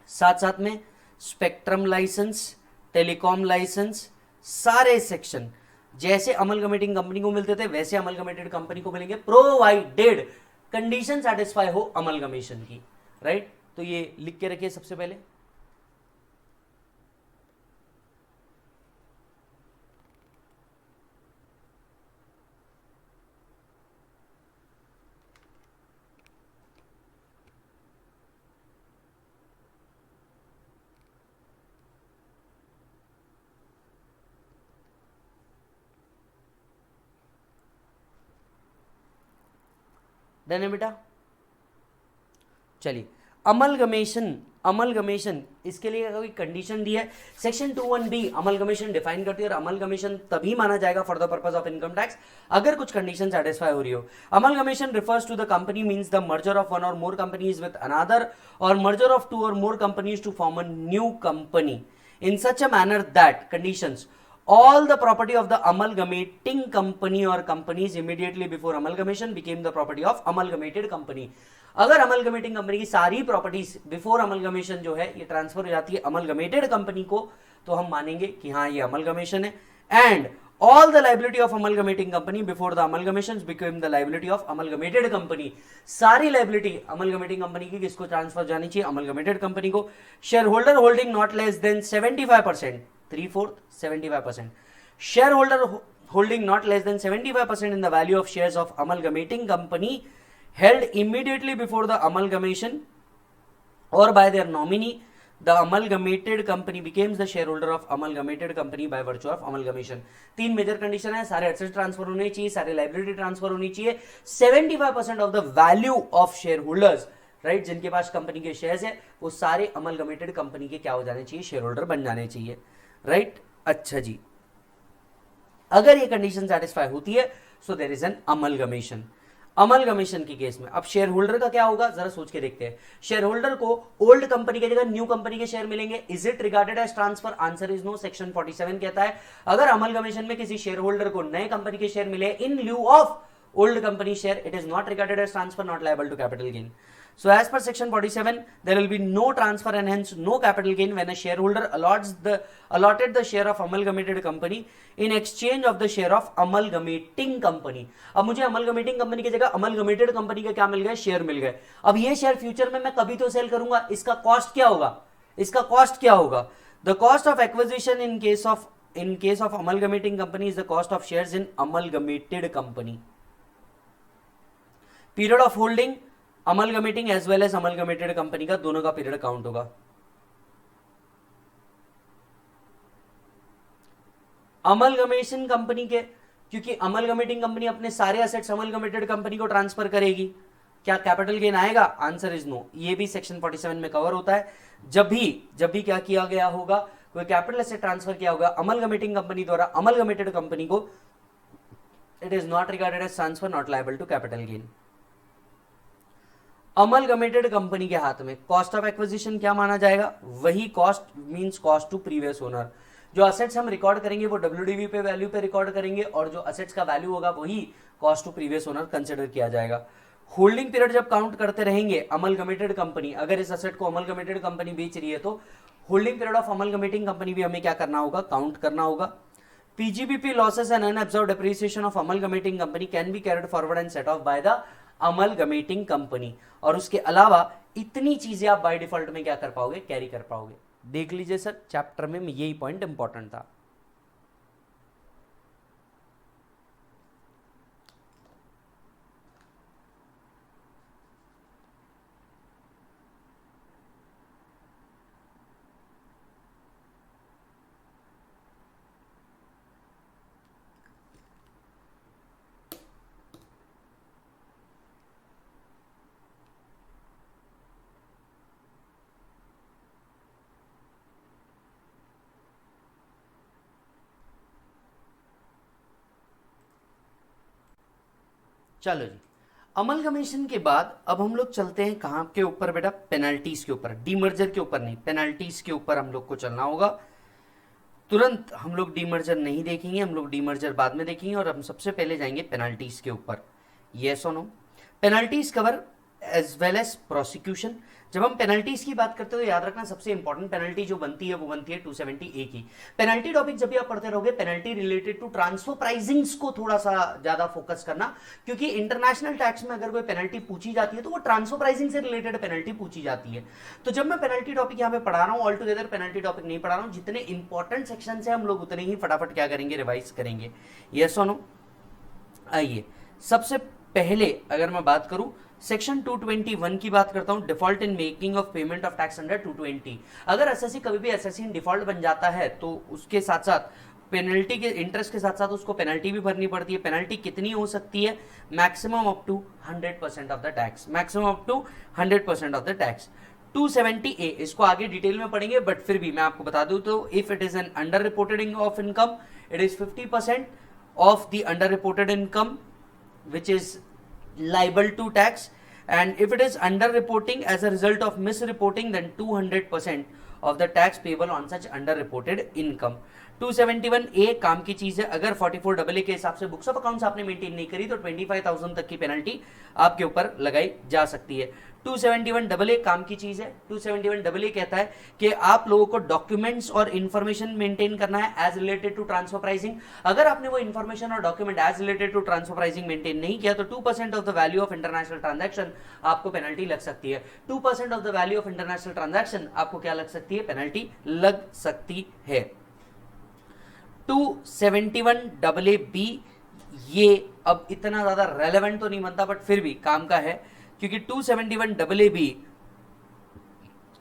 साथ साथ में स्पेक्ट्रम लाइसेंस, टेलीकॉम लाइसेंस, सारे सेक्शन जैसे अमलगमेटिंग कंपनी को मिलते थे वैसे अमलगमेटेड कंपनी को मिलेंगे, प्रोवाइडेड कंडीशन सेटिस्फाई हो अमलगमेशन की, राइट? तो ये लिख के रखिए सबसे पहले। डन है बेटा? चलिए अमलगमेशन, अमलगमेशन इसके लिए कोई कंडीशन दी है, सेक्शन 21B अमलगमेशन डिफाइन करती है, और अमलगमेशन तभी माना जाएगा for the purpose of income tax अगर कुछ कंडीशन सेटिस्फाई हो रही हो। Amalgamation refers to the company means the merger of one और मोर कंपनीज विद अनदर, और मर्जर ऑफ 2 और more companies to form a new company in such a manner that conditions all the property of the amalgamating company or companies immediately before amalgamation became the property of amalgamated company। अगर अमलगमेटिंग कंपनी की सारी प्रॉपर्टीज बिफोर अमलगमेशन जो है ये ट्रांसफर हो जाती है अमलगमेटेड कंपनी को, तो हम मानेंगे कि हाँ ये अमलगमेशन है। And all the liability of amalgamating company before the amalgamations became the liability of amalgamated company। सारी liability amalgamating company की किसको ट्रांसफर जानी चाहिए? amalgamated company को। shareholder holding not less than 75%, 3/4 75%, shareholder holding not less than 75% in the value of shares of amalgamating company held immediately before the amalgamation or by their nominee, the amalgamated company becomes the shareholder of amalgamated company by virtue of amalgamation। 3 major condition है, सारे एसेट ट्रांसफर होने चाहिए, सारे लाइबिलिटी ट्रांसफर होनी चाहिए, 75% of the value of share holders, right, जिनके पास कंपनी के शेयर्स है वो सारे अमलगमेटेड कंपनी के क्या हो जाने चाहिए? शेयर होल्डर बन जाने चाहिए, राइट? अच्छा जी, अगर ये कंडीशन सेटिस्फाई होती है so there is an amalgamation. Amalgamation के केस में अब शेयर होल्डर का क्या होगा जरा सोच के देखते हैं। शेयर होल्डर को ओल्ड कंपनी की जगह न्यू कंपनी के शेयर मिलेंगे। Is it regarded as transfer? Answer is no. Section 47 कहता है अगर अमलगमेशन में किसी शेयर होल्डर को नए कंपनी के शेयर मिले in lieu of old company share, it is not regarded as transfer, not liable to capital gain. So as per section 47 there will be no transfer and hence no capital gain when a shareholder allotted the share of amalgamated company in exchange of the share of amalgamating company। अब मुझे amalgamating company की जगह amalgamated company के क्या मिल गए? शेयर मिल गए। अब ये शेयर फ्यूचर में मैं कभी तो सेल करूंगा, इसका कॉस्ट क्या होगा? इसका कॉस्ट क्या होगा? The cost of acquisition in case of in case of amalgamating company is the cost of shares in amalgamated company. Period of holding amalgamating as well as amalgamated company का दोनों का period count होगा. अमलगमेशन कंपनी के, क्योंकि अमलगमेटिंग कंपनी अपने सारे असेट्स अमलगमेटेड कंपनी को ट्रांसफर करेगी, क्या कैपिटल गेन आएगा? Answer is no. ये भी सेक्शन 47 में कवर होता है. जब भी क्या किया गया होगा, कोई कैपिटल एसेट ट्रांसफर किया होगा अमलगमेटिंग कंपनी द्वारा अमलगमेटेड कंपनी को, it is not regarded as transfer, not liable to capital gain. Amalgamated company के हाथ में कॉस्ट ऑफ एक्विजिशन क्या माना जाएगा? वही cost means cost to previous owner. जो असेट्स हम रिकॉर्ड करेंगे वो WDV पे वैल्यू पे रिकॉर्ड करेंगे, और जो असेट्स का वैल्यू होगा वही cost to previous owner consider किया जाएगा. होल्डिंग पीरियड जब काउंट करते रहेंगे अमलगमेटेड कंपनी, अगर इस असेट को अमलगमेटेड कंपनी बेच रही है तो holding period of amalgamating company भी हमें क्या करना होगा? काउंट करना होगा. PGBP losses and unabsorbed depreciation of amalgamating company can be carried forward and set off by the amalgamating company. और उसके अलावा इतनी चीजें आप बाय डिफॉल्ट में क्या कर पाओगे? कैरी कर पाओगे. देख लीजिए सर, चैप्टर में यही पॉइंट इंपॉर्टेंट था. चलो जी, अमलगमेशन के बाद अब हम लोग चलते हैं कहां के ऊपर बेटा? पेनल्टीज के ऊपर. डीमर्जर के ऊपर नहीं, पेनल्टीज के ऊपर हम लोग को चलना होगा. तुरंत हम लोग डीमर्जर नहीं देखेंगे, हम लोग डीमर्जर बाद में देखेंगे, और हम सबसे पहले जाएंगे पेनल्टीज के ऊपर. यस और no? Penalties cover as well as prosecution. जब हम पेनल्टीज की बात करते हो तो याद रखना सबसे इंपॉर्टेंट पेनल्टी जो बनती है वो बनती है 270A की. पेनल्टी टॉपिक जब भी आप पढ़ते रहोगे, penalty related to transfer pricings को थोड़ा सा ज्यादा फोकस करना, क्योंकि इंटरनेशनल टैक्स में अगर कोई पेनल्टी पूछी जाती है तो वो ट्रांसफर प्राइसिंग से रिलेटेड पेनल्टी पूछी जाती है. तो जब मैं पेनल्टी टॉपिक यहाँ पे पढ़ा रहा हूँ, ऑल टुगेदर पेनल्टी टॉपिक नहीं पढ़ा रहा हूँ, जितने इंपॉर्टेंट सेक्शन है हम लोग उतने ही फटाफट क्या करेंगे? रिवाइज करेंगे. यस और नो? आइए, सबसे पहले अगर मैं बात करूं सेक्शन 221 की बात करता हूं, default in making of payment of tax under 220. अगर एसएससी कभी भी एसएससी इन डिफॉल्ट बन जाता है तो उसके साथ साथ पेनल्टी के इंटरेस्ट के साथ साथ उसको पेनल्टी भी भरनी पड़ती है. पेनल्टी कितनी हो सकती है? Maximum up to 100% of the tax. Maximum up to 100% of the tax. 270A इसको आगे डिटेल में पढ़ेंगे, बट फिर भी मैं आपको बता दूं तो if it is an under reported of income, it is 50% of the under reported income which is liable to tax, and if it is under reporting as a result of misreporting, then 200% of the tax payable on such under reported income. 271A काम की चीज है. अगर 44AA के हिसाब से बुक्स ऑफ अकाउंट्स आपने मेंटेन नहीं करी तो 25,000 तक की पेनल्टी आपके ऊपर लगाई जा सकती है. 271AA काम की चीज है. 271AA कहता है कि आप लोगों को डॉक्यूमेंट्स और इंफॉर्मेशन मेंटेन करना है as related to transfer pricing. अगर आपने वो इंफॉर्मेशन और document as related to transfer pricing maintain नहीं किया तो 2% of the value of international transaction आपको पेनल्टी लग सकती है. 2% of the value of international transaction आपको क्या लग सकती है? पेनल्टी लग सकती है. 271AA ये अब इतना ज्यादा रेलेवेंट तो नहीं बनता, बट फिर भी काम का है, क्योंकि 271AA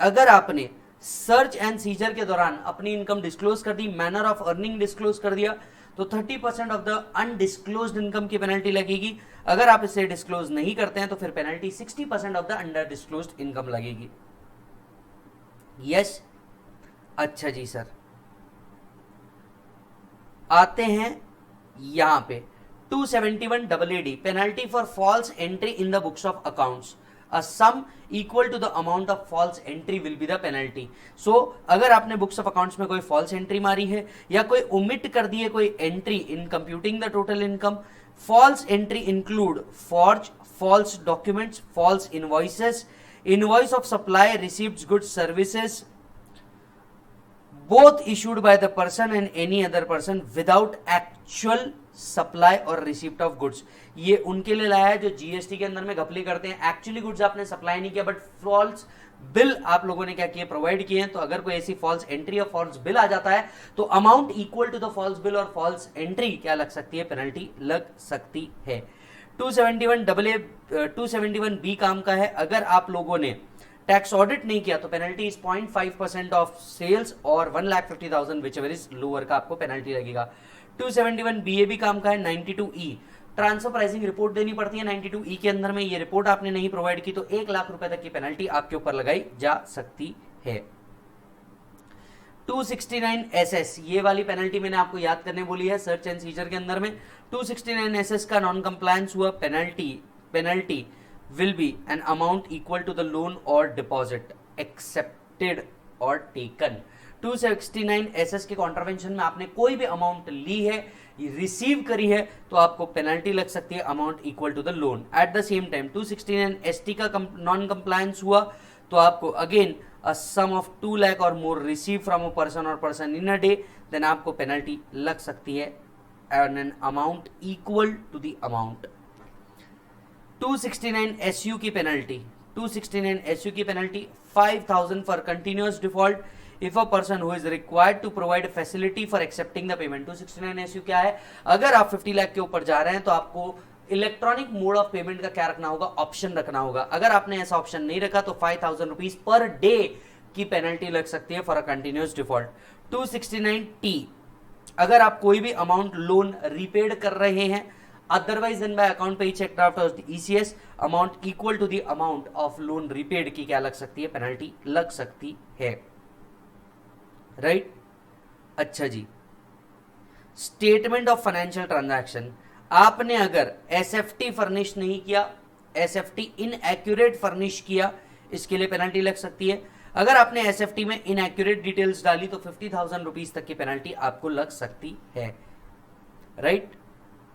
अगर आपने सर्च एंड सीजर के दौरान अपनी इनकम डिस्क्लोज कर दी, मैनर ऑफ अर्निंग डिस्क्लोज कर दिया, तो 30% ऑफ द अनडिस्क्लोज्ड इनकम की पेनल्टी लगेगी. अगर आप इसे डिस्क्लोज नहीं करते हैं तो फिर penalty 60% of the under disclosed income लगेगी. यस? अच्छा जी सर, आते हैं यहां पे 271AD penalty for false entry in the books of accounts. A sum equal to the amount of false entry will be the penalty. So अगर आपने बुक्स ऑफ अकाउंट्स में कोई फॉल्स एंट्री मारी है या कोई ओमिट कर दी है कोई entry in computing the total income, false entry include forge, false documents, false invoices, invoice of supply, received goods, services, both issued by the person and any other person without actual supply और रिसीप्ट ऑफ गुड्स, ये उनके लिए लाया है जो जीएसटी के अंदर में घपले करते हैं। एक्चुअली गुड्स आपने सप्लाई नहीं किया, बट फॉल्स बिल आप लोगों ने क्या किया, प्रोवाइड किए हैं। तो अगर कोई ऐसी फॉल्स एंट्री या फॉल्स बिल आ जाता है तो amount equal to the false bill और फॉल्स एंट्री क्या लग सकती है, पेनल्टी लग सकती है। 271 बी काम का है, अगर आप लोगों ने टैक्स ऑडिट नहीं किया तो पेनल्टी इज 0.5% ऑफ सेल्स और 1,50,000 विच एवर इज लोअर का आपको पेनल्टी लगेगा। 271 बी भी काम का है। 92 ट्रांसफर प्राइसिंग रिपोर्ट देनी पड़ती है 92 के अंदर में, ये रिपोर्ट आपने नहीं प्रोवाइड की तो 1,00,000 रुपए तक की पेनल्टी आपके ऊपर लगाई जा सकती है। 269 SS, ये वाली पेनल्टी मैंने आपको याद करने बोली है सर्च एंड सीजर के अंदर में। 269 SS का नॉन कंप्लायंस हुआ, penalty will be an amount equal to the loan or deposit accepted or taken। 269 SS के कॉन्ट्रावेंशन में आपने कोई भी अमाउंट ली है, रिसीव करी है, तो आपको पेनल्टी लग सकती है amount equal to the loan. At the same time 269 ST का नॉन कंप्लायंस हुआ तो आपको again a sum of 2 lakh और more receive from a person और person in a day, then आपको पेनल्टी लग सकती है an amount equal to the amount. 269 SU की पेनल्टी, 269 SU की penalty 5,000 for continuous default if a person who is required to provide facility for accepting the payment. 269 SU क्या है, अगर आप 50 लाख के ऊपर जा रहे हैं तो आपको इलेक्ट्रॉनिक मोड ऑफ पेमेंट का क्या रखना होगा, ऑप्शन रखना होगा। अगर आपने ऐसा ऑप्शन नहीं रखा तो 5,000 रुपीज पर डे की पेनल्टी लग सकती है for a continuous default. 269T, अगर आप कोई भी अमाउंट लोन रीपेड कर रहे हैं otherwise than by account pay check draft or ECS amount equal to the amount of loan repaid की क्या लग सकती है, पेनल्टी लग सकती है। राइट अच्छा जी, स्टेटमेंट ऑफ फाइनेंशियल ट्रांजैक्शन, आपने अगर SFT फर्निश नहीं किया, SFT इनएक्यूरेट फर्निश किया, इसके लिए पेनल्टी लग सकती है। अगर आपने SFT में इनएक्यूरेट डिटेल्स डाली तो 50,000 रुपीज तक की पेनल्टी आपको लग सकती है। Right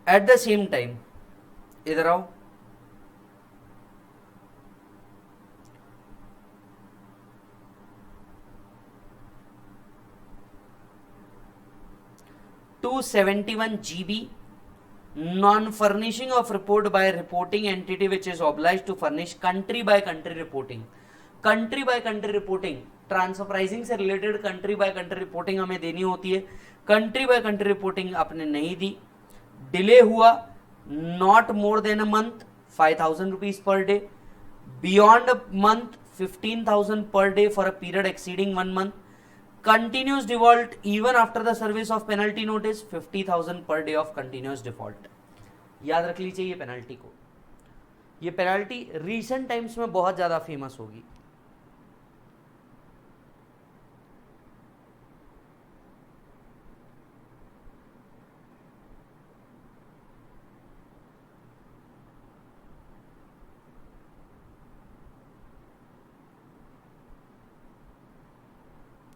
at the same time इधर आओ, GB non furnishing of report by reporting entity which is obliged to furnish country by country reporting. Country by country reporting, transfer pricing से related country by country reporting हमें देनी होती है। कंट्री बाय कंट्री रिपोर्टिंग आपने नहीं दी, डिले हुआ not more than a month 5,000 rupees per day, beyond month 15,000 per day for a period exceeding 1 month, continuous default even after the service of penalty notice 50,000 per day of continuous default. याद रख लीजिए ये पेनल्टी को, ये पेनल्टी रिसेंट टाइम्स में बहुत ज्यादा फेमस होगी।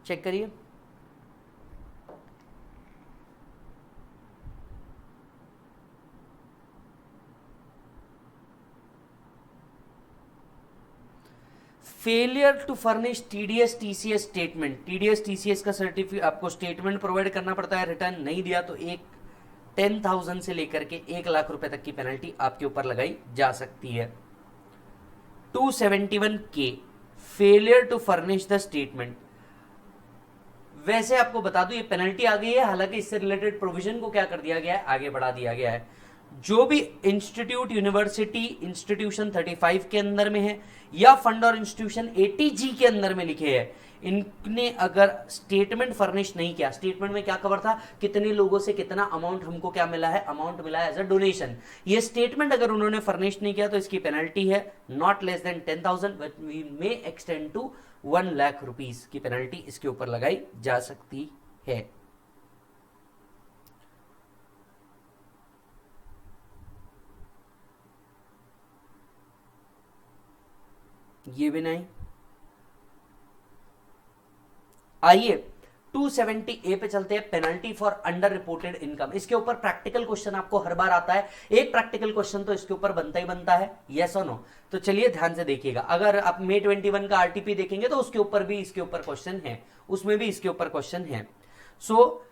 चेक करिए, failure to furnish TDS TCS statement, TDS TCS का सर्टिफिकेट आपको स्टेटमेंट प्रोवाइड करना पड़ता है, रिटर्न नहीं दिया तो 10,000 से लेकर के 1,00,000 रुपए तक की पेनल्टी आपके ऊपर लगाई जा सकती है। 271K failure to furnish the statement, वैसे आपको बता दूं ये पेनल्टी आ गई है, हालांकि इससे रिलेटेड प्रोविजन को क्या कर दिया गया है, आगे बढ़ा दिया गया है। जो भी इंस्टीट्यूट यूनिवर्सिटी इंस्टीट्यूशन 35 के अंदर में है या फंड और इंस्टीट्यूशन 80G के अंदर में लिखे हैं, इनने अगर स्टेटमेंट फर्निश नहीं किया, स्टेटमेंट में क्या कवर था, कितने लोगों से कितना अमाउंट हमको क्या मिला है, अमाउंट मिला है एज अ डोनेशन, ये स्टेटमेंट अगर उन्होंने फर्निश नहीं किया तो इसकी पेनल्टी है not less than 10,000 but we may extend to 1,00,000 rupees की पेनल्टी इसके ऊपर लगाई जा सकती है। ये भी नहीं। आइए 270A पे चलते हैं, penalty for under reported income. इसके ऊपर प्रैक्टिकल क्वेश्चन आपको हर बार आता है, एक प्रैक्टिकल क्वेश्चन तो इसके ऊपर बनता ही बनता है, यस और नो। तो चलिए ध्यान से देखिएगा, अगर आप May 21 का RTP देखेंगे तो उसके ऊपर भी इसके ऊपर क्वेश्चन है, उसमें भी इसके ऊपर क्वेश्चन है। सो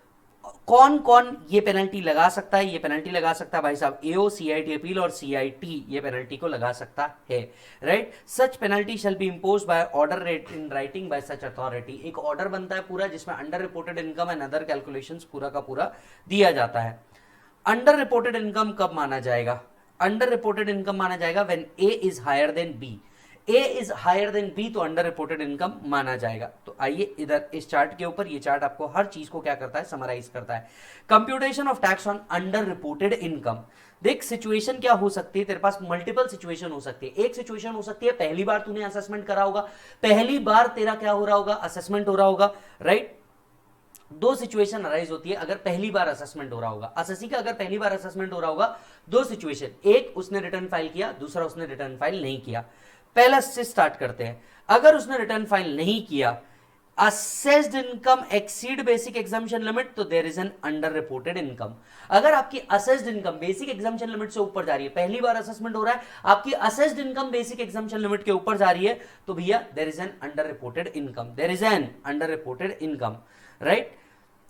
कौन कौन ये पेनल्टी लगा सकता है? ये पेनल्टी लगा सकता है भाई साहब एओ, सीआईटी अपील और सीआईटी ये पेनल्टी को लगा सकता है, right. Such penalty shall be imposed by order in writing by such authority. एक ऑर्डर बनता है पूरा जिसमें under reported income and other calculations पूरा का पूरा दिया जाता है। अंडर रिपोर्टेड इनकम कब माना जाएगा? अंडर रिपोर्टेड इनकम माना जाएगा when A is higher than B. A is higher than B तो अंडर रिपोर्टेड इनकम माना जाएगा। तो आइए इधर इस चार्ट के ऊपर, ये चार्ट आपको हर चीज को क्या करता है, समराइज करता है। Computation of tax on under reported income. देख सिचुएशन क्या हो सकती है, तेरे पास मल्टीपल सिचुएशन हो सकती है। एक सिचुएशन हो सकती है पहली बार तूने असेसमेंट करा होगा, पहली बार तेरा क्या हो रहा होगा, असेसमेंट हो रहा होगा, राइट। दो सिचुएशन अराइज होती है अगर पहली बार असेसमेंट हो रहा होगा। असेसी का अगर पहली बार असेसमेंट हो रहा होगा, दो सिचुएशन, एक उसने रिटर्न फाइल किया, दूसरा उसने रिटर्न फाइल नहीं किया। पहला से स्टार्ट करते हैं। अगर उसने रिटर्न फाइल नहीं किया, assessed income exceed basic exemption limit, तो there is an under reported income. अगर आपकी assessed income basic exemption limit से ऊपर जा रही है, पहली बार असेसमेंट हो रहा है, आपकी assessed income basic exemption limit के ऊपर जा रही है, तो भैया there is an under reported income, there is an under reported income, right.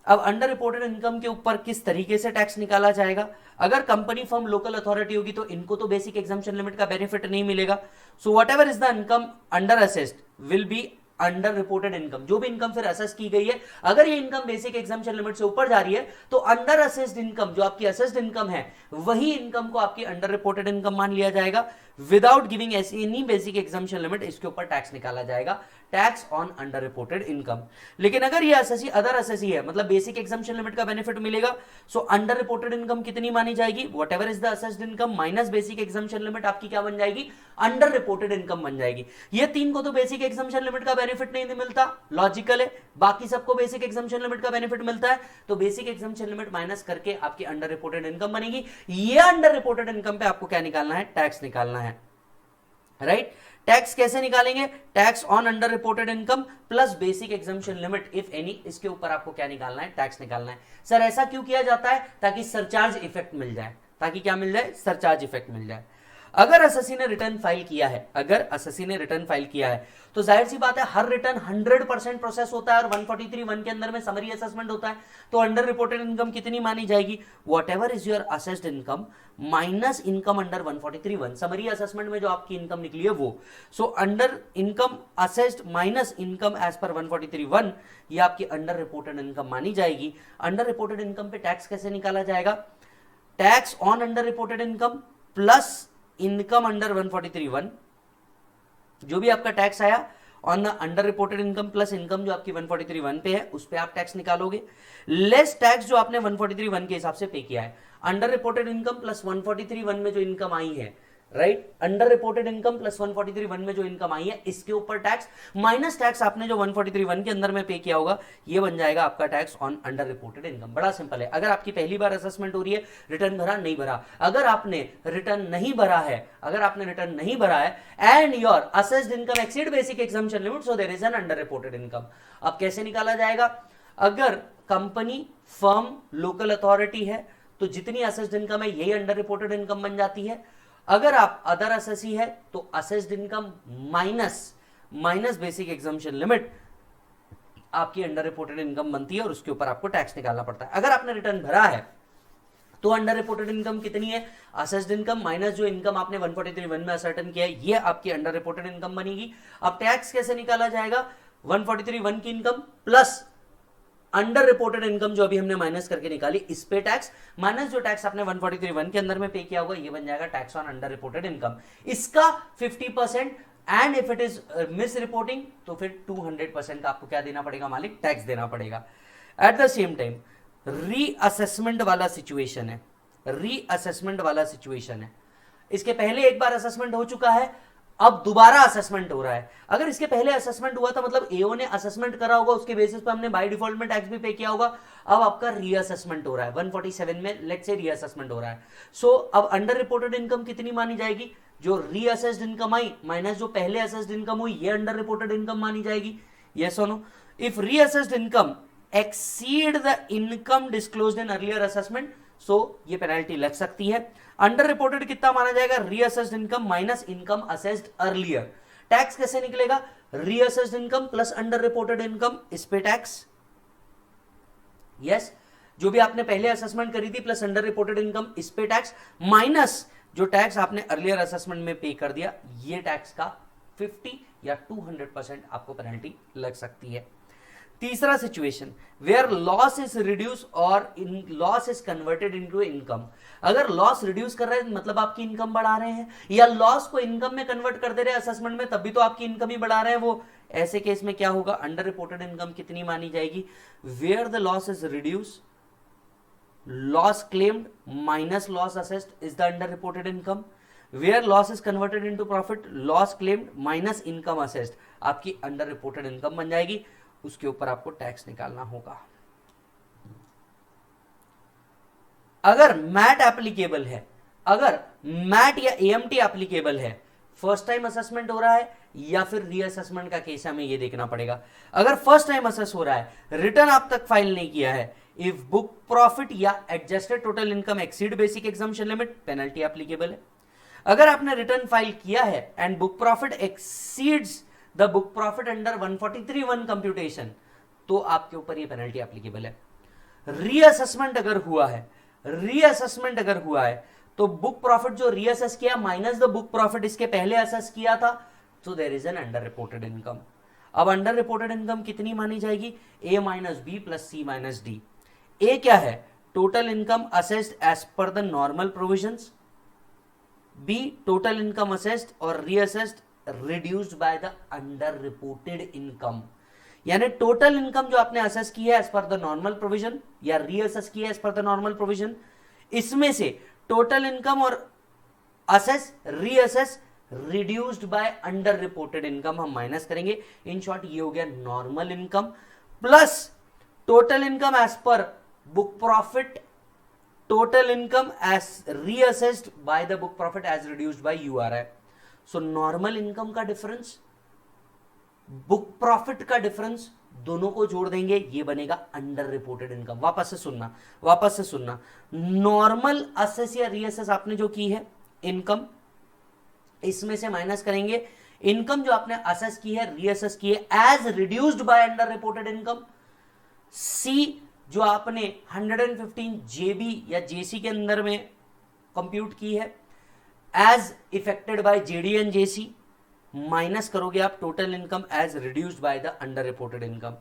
अब अंडर रिपोर्टेड इनकम के ऊपर किस तरीके से टैक्स निकाला जाएगा? अगर कंपनी फर्म लोकल अथॉरिटी होगी तो इनको तो बेसिक एग्जाम्पशन लिमिट का बेनिफिट नहीं मिलेगा। So what ever is the income under assessed will be under reported income. जो भी इनकम फिर असेस की गई है, अगर ये इनकम बेसिक एग्जाम्पशन लिमिट से ऊपर जा रही है, तो अंडर असेस्ड इनकम, जो आपकी असेस्ड इनकम है, वही इनकम को आपकी अंडर रिपोर्टेड इनकम मान लिया जाएगा। Without giving any basic exemption limit इसके ऊपर टैक्स निकाला जाएगा, tax on under reported income. लेकिन अगर ये असेसी अदर असेसी है, मतलब बेसिक एग्जाम्पशन लिमिट का बेनिफिट मिलेगा, सो अंडर रिपोर्टेड इनकम कितनी मानी जाएगी? What ever is the assessed income minus basic exemption limit, आपकी क्या बन जाएगी? अंडर रिपोर्टेड इनकम बन जाएगी। ये तीन को तो बेसिक एग्जाम्पशन लिमिट का बेनिफिट नहीं मिलता, लॉजिकल है। बाकी सबको बेसिक एग्जाम्पशन लिमिट का बेनिफिट मिलता है, तो बेसिक एग्जाम्पशन लिमिट माइनस करके आपकी अंडर रिपोर्टेड इनकम बनेगी। ये अंडर रिपोर्टेड इनकम पे आपको क्या निकालना है? टैक्स निकालना है, राइट। टैक्स कैसे निकालेंगे? Tax on under reported income plus basic exemption limit if any, इसके ऊपर आपको क्या निकालना है? टैक्स निकालना है। सर ऐसा क्यों किया जाता है? ताकि सरचार्ज इफेक्ट मिल जाए, ताकि क्या मिल जाए? सरचार्ज इफेक्ट मिल जाए। अगर असेसी ने रिटर्न फाइल किया है, अगर असेसी ने रिटर्न फाइल किया है, तो जाहिर सी बात है हर रिटर्न 100% प्रोसेस होता है और 143(1) के अंदर में समरी असेसमेंट होता है, तो अंडर रिपोर्टेड इनकम कितनी मानी जाएगी? Whatever is your assessed income minus income under 143(1), summary assessment में जो आपकी इनकम निकली है वो। So under income assessed minus income as per 143(1), ये आपकी अंडर रिपोर्टेड इनकम मानी जाएगी। अंडर रिपोर्टेड इनकम पे टैक्स कैसे निकाला जाएगा? Tax on under reported income plus income under 143(1), जो भी आपका टैक्स आया on the under reported income plus income जो आपकी 143(1) पे है, उस पे आप टैक्स निकालोगे, लेस टैक्स जो आपने 143(1) के हिसाब से पे किया है। अंडर रिपोर्टेड इनकम प्लस 143(1) में जो इनकम आई है, right, under reported income plus 143(1) में जो इनकम आई है, इसके ऊपर टैक्स माइनस टैक्स आपने जो 143(1) के अंदर में पे किया होगा, ये बन जाएगा आपका tax on under reported income. बड़ा सिंपल है। अगर आपकी पहली बार असेसमेंट हो रही है, रिटर्न भरा नहीं भरा, अगर आपने रिटर्न नहीं भरा है, अगर आपने रिटर्न नहीं भरा है and your assessed income exceed basic exemption limit, so there is an under reported income. अब कैसे निकाला जाएगा? अगर कंपनी फर्म लोकल अथॉरिटी है तो जितनी असेस्ड इनकम है यही अंडर रिपोर्टेड इनकम बन जाती है। अगर आप अदर असेसी है तो assessed income minus basic exemption limit आपकी अंडर रिपोर्टेड इनकम बनती है और उसके ऊपर आपको टैक्स निकालना पड़ता है। अगर आपने रिटर्न भरा है तो अंडर रिपोर्टेड इनकम कितनी है? असेस्ड इनकम माइनस जो इनकम आपने 143(1) में असर्टन किया है, ये आपकी अंडर रिपोर्टेड इनकम बनेगी। अब टैक्स कैसे निकाला जाएगा? 143(1) की income plus under reported income जो अभी हमने माइनस करके निकाली, इस पे टैक्स माइनस जो टैक्स आपने 143(1) के अंदर में पे किया होगा, ये बन जाएगा tax on under reported income. इसका 50% and if it is miss reporting तो फिर 200% का आपको क्या देना पड़ेगा मालिक? टैक्स देना पड़ेगा। Eight the same time reassessment वाला सिचुएशन है, रीअसेसमेंट वाला सिचुएशन है। इसके पहले एक बार असेसमेंट हो चुका है, अब दोबारा असेसमेंट हो रहा है। अगर इसके पहले असेसमेंट हुआ था मतलब एओ ने असेसमेंट करा होगा, उसके बेसिस पे हमने बाय डिफॉल्ट में टैक्स भी पे किया होगा। अब आपका रीअसेसमेंट हो रहा है 147 में, लेट्स से रीअसेसमेंट हो रहा है। सो अब अंडर रिपोर्टेड इनकम कितनी मानी जाएगी? जो रीअसेस्ड इनकम आई माइनस जो पहले असेस्ड इनकम हुई, ये अंडर रिपोर्टेड इनकम मानी जाएगी। यस और no? If reassessed income exceed the income disclosed in earlier assessment, so ये पेनल्टी लग सकती है। अंडर रिपोर्टेड कितना माना जाएगा? Reassessed income minus income assessed earlier. Tax कैसे निकलेगा? Reassessed income plus under reported income, इस पे टैक्स। यस, जो भी आपने पहले असेसमेंट करी थी प्लस अंडर रिपोर्टेड इनकम, इस पे टैक्स माइनस जो टैक्स आपने अर्लियर असेसमेंट में पे कर दिया, ये टैक्स का 50 या 200% आपको पेनल्टी लग सकती है। तीसरा situation where loss is reduce or loss is converted into income. अगर लॉस रिड्यूस कर रहे हैं मतलब आपकी इनकम बढ़ा रहे हैं, या लॉस को इनकम में कन्वर्ट कर दे रहे हैं असेसमेंट में, तब भी तो आपकी इनकम ही बढ़ा रहे हैं वो। ऐसे केस में क्या होगा, अंडर रिपोर्टेड इनकम कितनी मानी जाएगी, where the loss is reduce, loss claimed minus loss assessed is the under reported income, where loss is converted into profit, loss claimed minus income assessed, आपकी अंडर रिपोर्टेड इनकम बन जाएगी। उसके ऊपर आपको टैक्स निकालना होगा। अगर मैट एप्लीकेबल है, अगर मैट या एएमटी एप्लीकेबल है, फर्स्ट टाइम असेसमेंट हो रहा है या फिर रीअसेसमेंट का केस हमें ये देखना पड़ेगा। अगर फर्स्ट टाइम असेस हो रहा है, रिटर्न आप तक फाइल नहीं किया है, इफ बुक प्रॉफिट या adjusted total income exceed basic exemption limit, penalty applicable है। अगर आपने रिटर्न फाइल किया है and book profit exceeds the book profit under 143(1) computation, तो आपके ऊपर ये पेनल्टी एप्लीकेबल है। रीअसेसमेंट अगर हुआ है, रीअसेसमेंट अगर हुआ है तो बुक प्रॉफिट जो रीअसेस किया माइनस द बुक प्रॉफिट इसके पहले असेस किया था, तो there is an under reported income. अब अंडर रिपोर्टेड इनकम कितनी मानी जाएगी, A minus B plus C minus D. A क्या है, total income assessed as per the normal provisions, B total income assessed or reassessed reduced by the under reported income. यानी टोटल इनकम जो आपने असेस की है as per the normal provision या रीअसेस की है as per the normal provision, इसमें से टोटल इनकम और assess reassess reduced by under reported income हम माइनस करेंगे। इन शॉर्ट ये हो गया normal income plus total income as per book profit, total income as reassessed by the book profit as reduced by URI. So normal income का डिफरेंस, बुक प्रॉफिट का डिफरेंस, दोनों को जोड़ देंगे, ये बनेगा अंडर रिपोर्टेड इनकम। वापस से सुनना, नॉर्मल असेस या रीअसेस आपने जो की है इनकम, इसमें से माइनस करेंगे इनकम जो आपने असेस की है, रीअसेस की है as reduced by under reported income. C जो आपने 115 जेबी या जेसी के अंदर में कंप्यूट की है as affected by JD and JC, minus करोगे आप total income as reduced by the under reported income.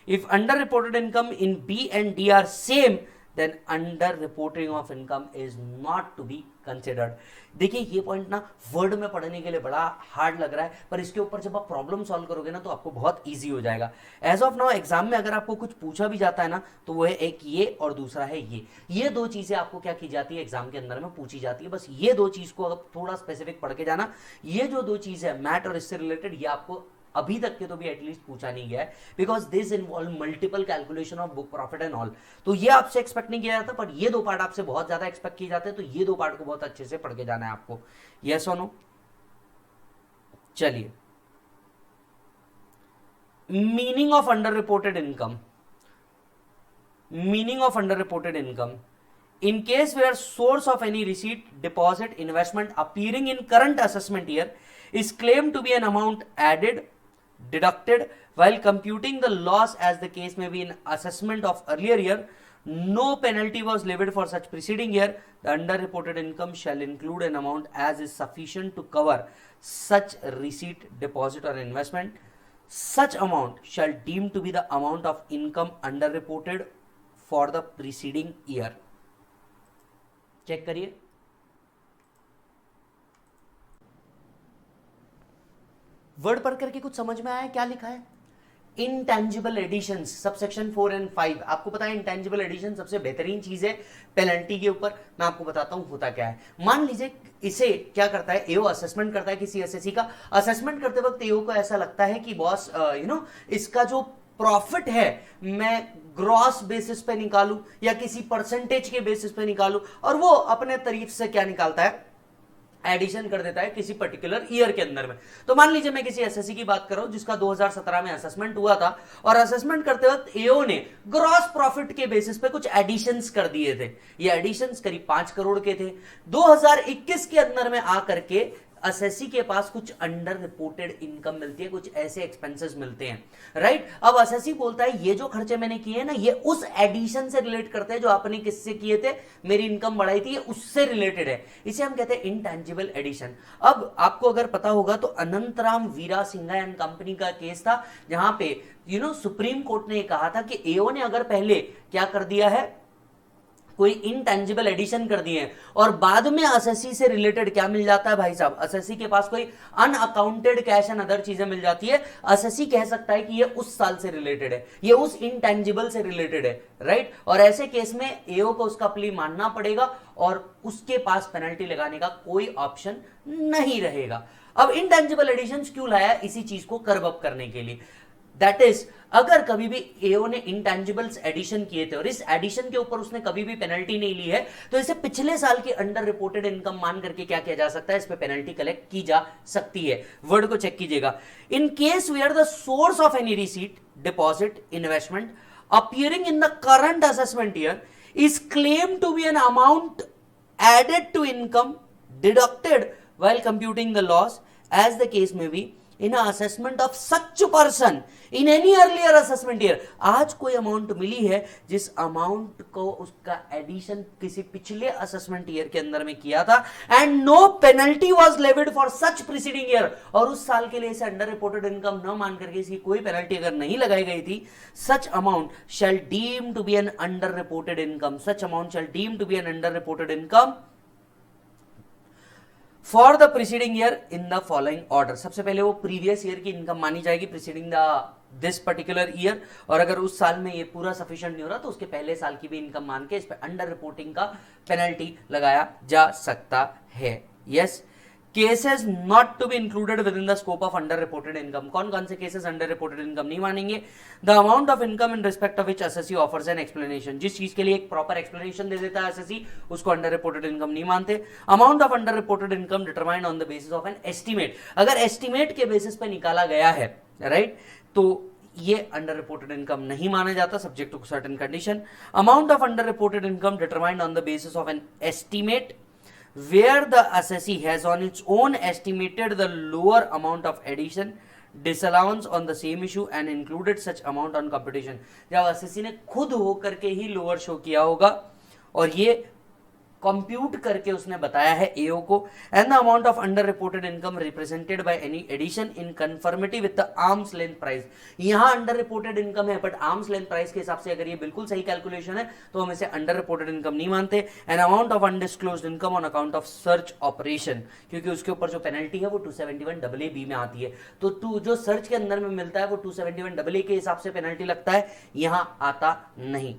If under reported income in B and D are same, then under reporting of income is not to be considered. देखिए ये पॉइंट ना वर्ड में पढ़ने के लिए बड़ा हार्ड लग रहा है, पर इसके ऊपर जब आप प्रॉब्लम सॉल्व करोगे ना तो आपको बहुत इजी हो जाएगा। एज ऑफ नाउ एग्जाम में अगर आपको कुछ पूछा भी जाता है ना, तो वो है एक ये और दूसरा है ये दो चीजें आपको क्या की जाती है एग्जाम के अंदर में पूछी जाती है। बस ये दो चीज को अगर थोड़ा स्पेसिफिक पढ़ के जाना, ये जो दो चीज है मैट और इससे रिलेटेड, ये आपको अभी तक के तो भी एटलीस्ट पूछा नहीं गया है, because this involve multiple calculation of book profit and all. तो ये आपसे एक्सपेक्ट नहीं किया जाता, पर ये दो पार्ट आपसे बहुत ज्यादा एक्सपेक्ट किए जाते हैं, तो ये दो पार्ट को बहुत अच्छे से पढ़ के जाना है आपको। यस और नो? चलिए, meaning of under reported income. Meaning of under reported income: in case where source of any receipt, deposit, investment appearing in current assessment year is claimed to be an amount added, deducted while computing the loss, as the case may be in assessment of earlier year, no penalty was levied for such preceding year, the underreported income shall include an amount as is sufficient to cover such receipt, deposit or investment. Such amount shall deem to be the amount of income underreported for the preceding year. Check करिए, वर्ड पढ़ करके कुछ समझ में आया क्या लिखा है? Intangible additions, subsection 4 and 5। आपको पता है इंटेंजिबल एडिशन सबसे बेहतरीन चीज है पेनल्टी के ऊपर। मैं आपको बताता हूं होता क्या है। मान लीजिए इसे क्या करता है, एओ असेसमेंट करता है किसी एसएससी का। असेसमेंट करते वक्त एओ को ऐसा लगता है कि बॉस इसका जो प्रॉफिट है मैं ग्रॉस बेसिस पे निकालूं या किसी परसेंटेज के बेसिस पे निकालूं, और वो अपने तरीके से क्या निकालता है, एडिशन कर देता है किसी पर्टिकुलर ईयर के अंदर में। तो मान लीजिए मैं किसी एसएससी की बात कर रहा हूं जिसका 2017 में असेसमेंट हुआ था, और असेसमेंट करते वक्त एओ ने ग्रॉस प्रॉफिट के बेसिस पे कुछ एडिशंस कर दिए थे। ये एडिशंस करीब 5 करोड़ के थे। 2021 के अंदर में आकर के असेसी के पास कुछ अंडर रिपोर्टेड इनकम मिलती है, कुछ ऐसे एक्सपेंसेस मिलते हैं, राइट। अब असेसी बोलता है ये जो खर्चे मैंने किए हैं ना, ये उस एडिशन से रिलेट करते हैं जो आपने किससे किए थे, मेरी इनकम बढ़ाई थी, ये उससे रिलेटेड है, इसे हम कहते हैं इनटेंजिबल एडिशन। अब आपको अगर पता होगा तो अनंतराम वीरा सिंघा एंड कंपनी का केस था, जहां पे सुप्रीम कोर्ट ने कहा था कि एओ ने अगर पहले क्या कर दिया है, कोई इनटेंजिबल एडिशन कर दिए और बाद में असेसी से रिलेटेड क्या मिल जाता है भाई साहब, असेसी के पास कोई अनअकाउंटेड कैश एंड अदर चीजें मिल जाती है, असेसी कह सकता है कि ये उस साल से रिलेटेड है, ये उस इनटेंजिबल से रिलेटेड है, राइट। और ऐसे केस में एओ को उसका प्ली मानना पड़ेगा और उसके पास पेनल्टी लगाने का कोई ऑप्शन नहीं रहेगा। अब इनटेंजिबल एडिशन क्यों लाया, इसी चीज को कर्व अप करने के लिए। दैट इज, अगर कभी भी एओ ने इंटेंजिबल्स एडिशन किए थे और इस एडिशन के ऊपर उसने कभी भी पेनल्टी नहीं ली है, तो इसे पिछले साल की अंडर रिपोर्टेड इनकम मान करके क्या किया जा सकता है, इस पे पेनल्टी कलेक्ट की जा सकती है। वर्ड को चेक कीजिएगा, in case where the source of any receipt, deposit, investment appearing in the current assessment year is claimed to be an amount added to income deducted while computing the loss, as the case may be in a assessment of such person in any earlier assessment year। आज कोई अमाउंट मिली है जिस अमाउंट को उसका एडिशन किसी पिछले असेसमेंट ईयर के अंदर में किया था, and no penalty was levied for such preceding year, और उस साल के लिए इसे अंडर रिपोर्टेड इनकम न मान करके इसकी कोई पेनल्टी अगर नहीं लगाई गई थी, such amount shall deem to be an under reported income, such amount shall deem to be an under reported income for the preceding year in the following order. सबसे पहले वो प्रीवियस ईयर की इनकम मानी जाएगी preceding the this particular year, और अगर उस साल में ये पूरा सफिशिएंट नहीं हो रहा तो उसके पहले साल की भी इनकम मान के इस पे अंडर रिपोर्टिंग का पेनल्टी लगाया जा सकता है। Yes, cases not to be included within the scope of under reported income. कौन कौन से केसेस अंडर रिपोर्टेड इनकम नहीं मानेंगे, the amount of income in respect of which assessee offers an explanation, जिस चीज के लिए एक प्रॉपर एक्सप्लेनेशन दे देता है असेसी, उसको अंडर रिपोर्टेड इनकम नहीं मानते। Amount of under reported income determined on the basis of an estimate, अगर एस्टिमेट के बेसिस पे निकाला गया है, राइट, तो ये अंडर रिपोर्टेड इनकम नहीं माना जाता, subject to certain condition. Amount of under reported income determined on the basis of an estimate where the assessee has on its own estimated the lower amount of addition, disallowance on the same issue and included such amount on computation। जब assessee ने खुद हो करके ही लोअर शो किया होगा और ये कंप्यूट करके उसने बताया है एओ को, and the amount of under reported income represented by any addition in conformity with the arm's length price. यहां अंडर रिपोर्टेड इनकम है बट आर्म्स लेंथ प्राइस के हिसाब से अगर ये बिल्कुल सही कैलकुलेशन है तो हम इसे अंडर रिपोर्टेड इनकम नहीं मानते। And amount of undisclosed income on account of search operation, क्योंकि उसके ऊपर जो पेनल्टी है वो 271AA में आती है, तो जो सर्च के अंदर में मिलता है वो 271AA के हिसाब से पेनल्टी लगता है, यहां आता नहीं।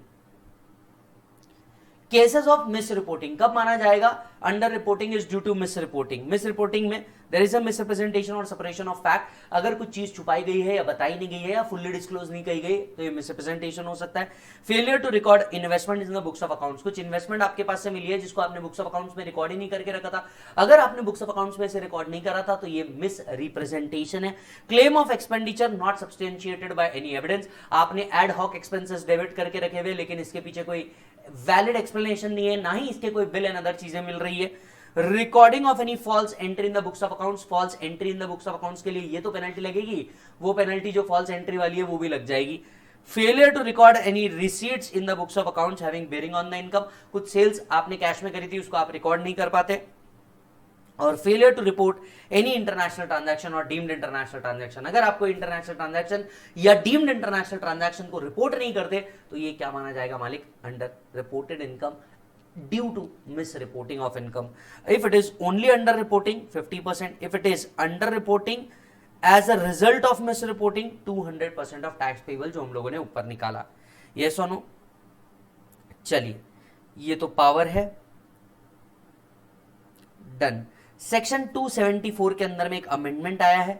केसेस ऑफ मिस रिपोर्टिंग कब माना जाएगा, under reporting is due to misreporting. Misreporting में देयर इज अ मिसरिप्रेजेंटेशन और सेपरेशन ऑफ फैक्ट, अगर कुछ चीज छुपाई गई है या बताई नहीं गई है या फुल्ली डिस्क्लोज नहीं की गई तो ये मिसरिप्रेजेंटेशन हो सकता है। Failure to record investment in the books of accounts, कुछ इन्वेस्टमेंट आपके पास से मिली है जिसको आपने बुक्स ऑफ अकाउंट्स में रिकॉर्ड ही नहीं करके रखा था, अगर आपने बुक्स ऑफ अकाउंट्स में से रिकॉर्ड नहीं करा था तो ये मिस रिप्रेजेंटेशन है। Claim of expenditure not substantiated by any evidence, आपने एड हॉक एक्सपेंसेस डेबिट करके रखे हुए लेकिन इसके पीछे कोई वैलिड एक्सप्लेनेशन नहीं है, ना ही इसके कोई बिल एंड अदर चीजें मिल रही है। Recording of any false entry in the books of accounts, false entry in the books of accounts के लिए ये तो पेनल्टी लगेगी, वो पेनल्टी जो फॉल्स एंट्री वाली है वो भी लग जाएगी। Failure to record any receipts in the books of accounts having bearing on the income, कुछ सेल्स आपने कैश में करी थी उसको आप रिकॉर्ड नहीं कर पाते। और failure to report any international transaction और डीम्ड इंटरनेशनल ट्रांजैक्शन, अगर आपको इंटरनेशनल ट्रांजैक्शन या डीम्ड इंटरनेशनल ट्रांजैक्शन को रिपोर्ट नहीं करते तो ये क्या माना जाएगा मालिक, under reported income due to misreporting of income. If it is only under reporting 50%, if it is under reporting as a result of misreporting 200% of tax payable, जो हम लोगों ने ऊपर निकाला। ये सुनो, चलिए ये तो पावर है, डन। सेक्शन 274 के अंदर में एक अमेंडमेंट आया है,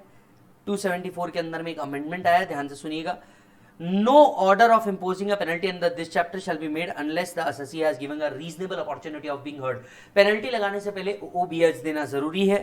274 के अंदर में एक अमेंडमेंट आया है, ध्यान से सुनिएगा। No order of imposing a penalty in this chapter shall be made unless the assessee has given a reasonable opportunity of being heard. Penalty लगाने से पहले ओबीएच देना जरूरी है।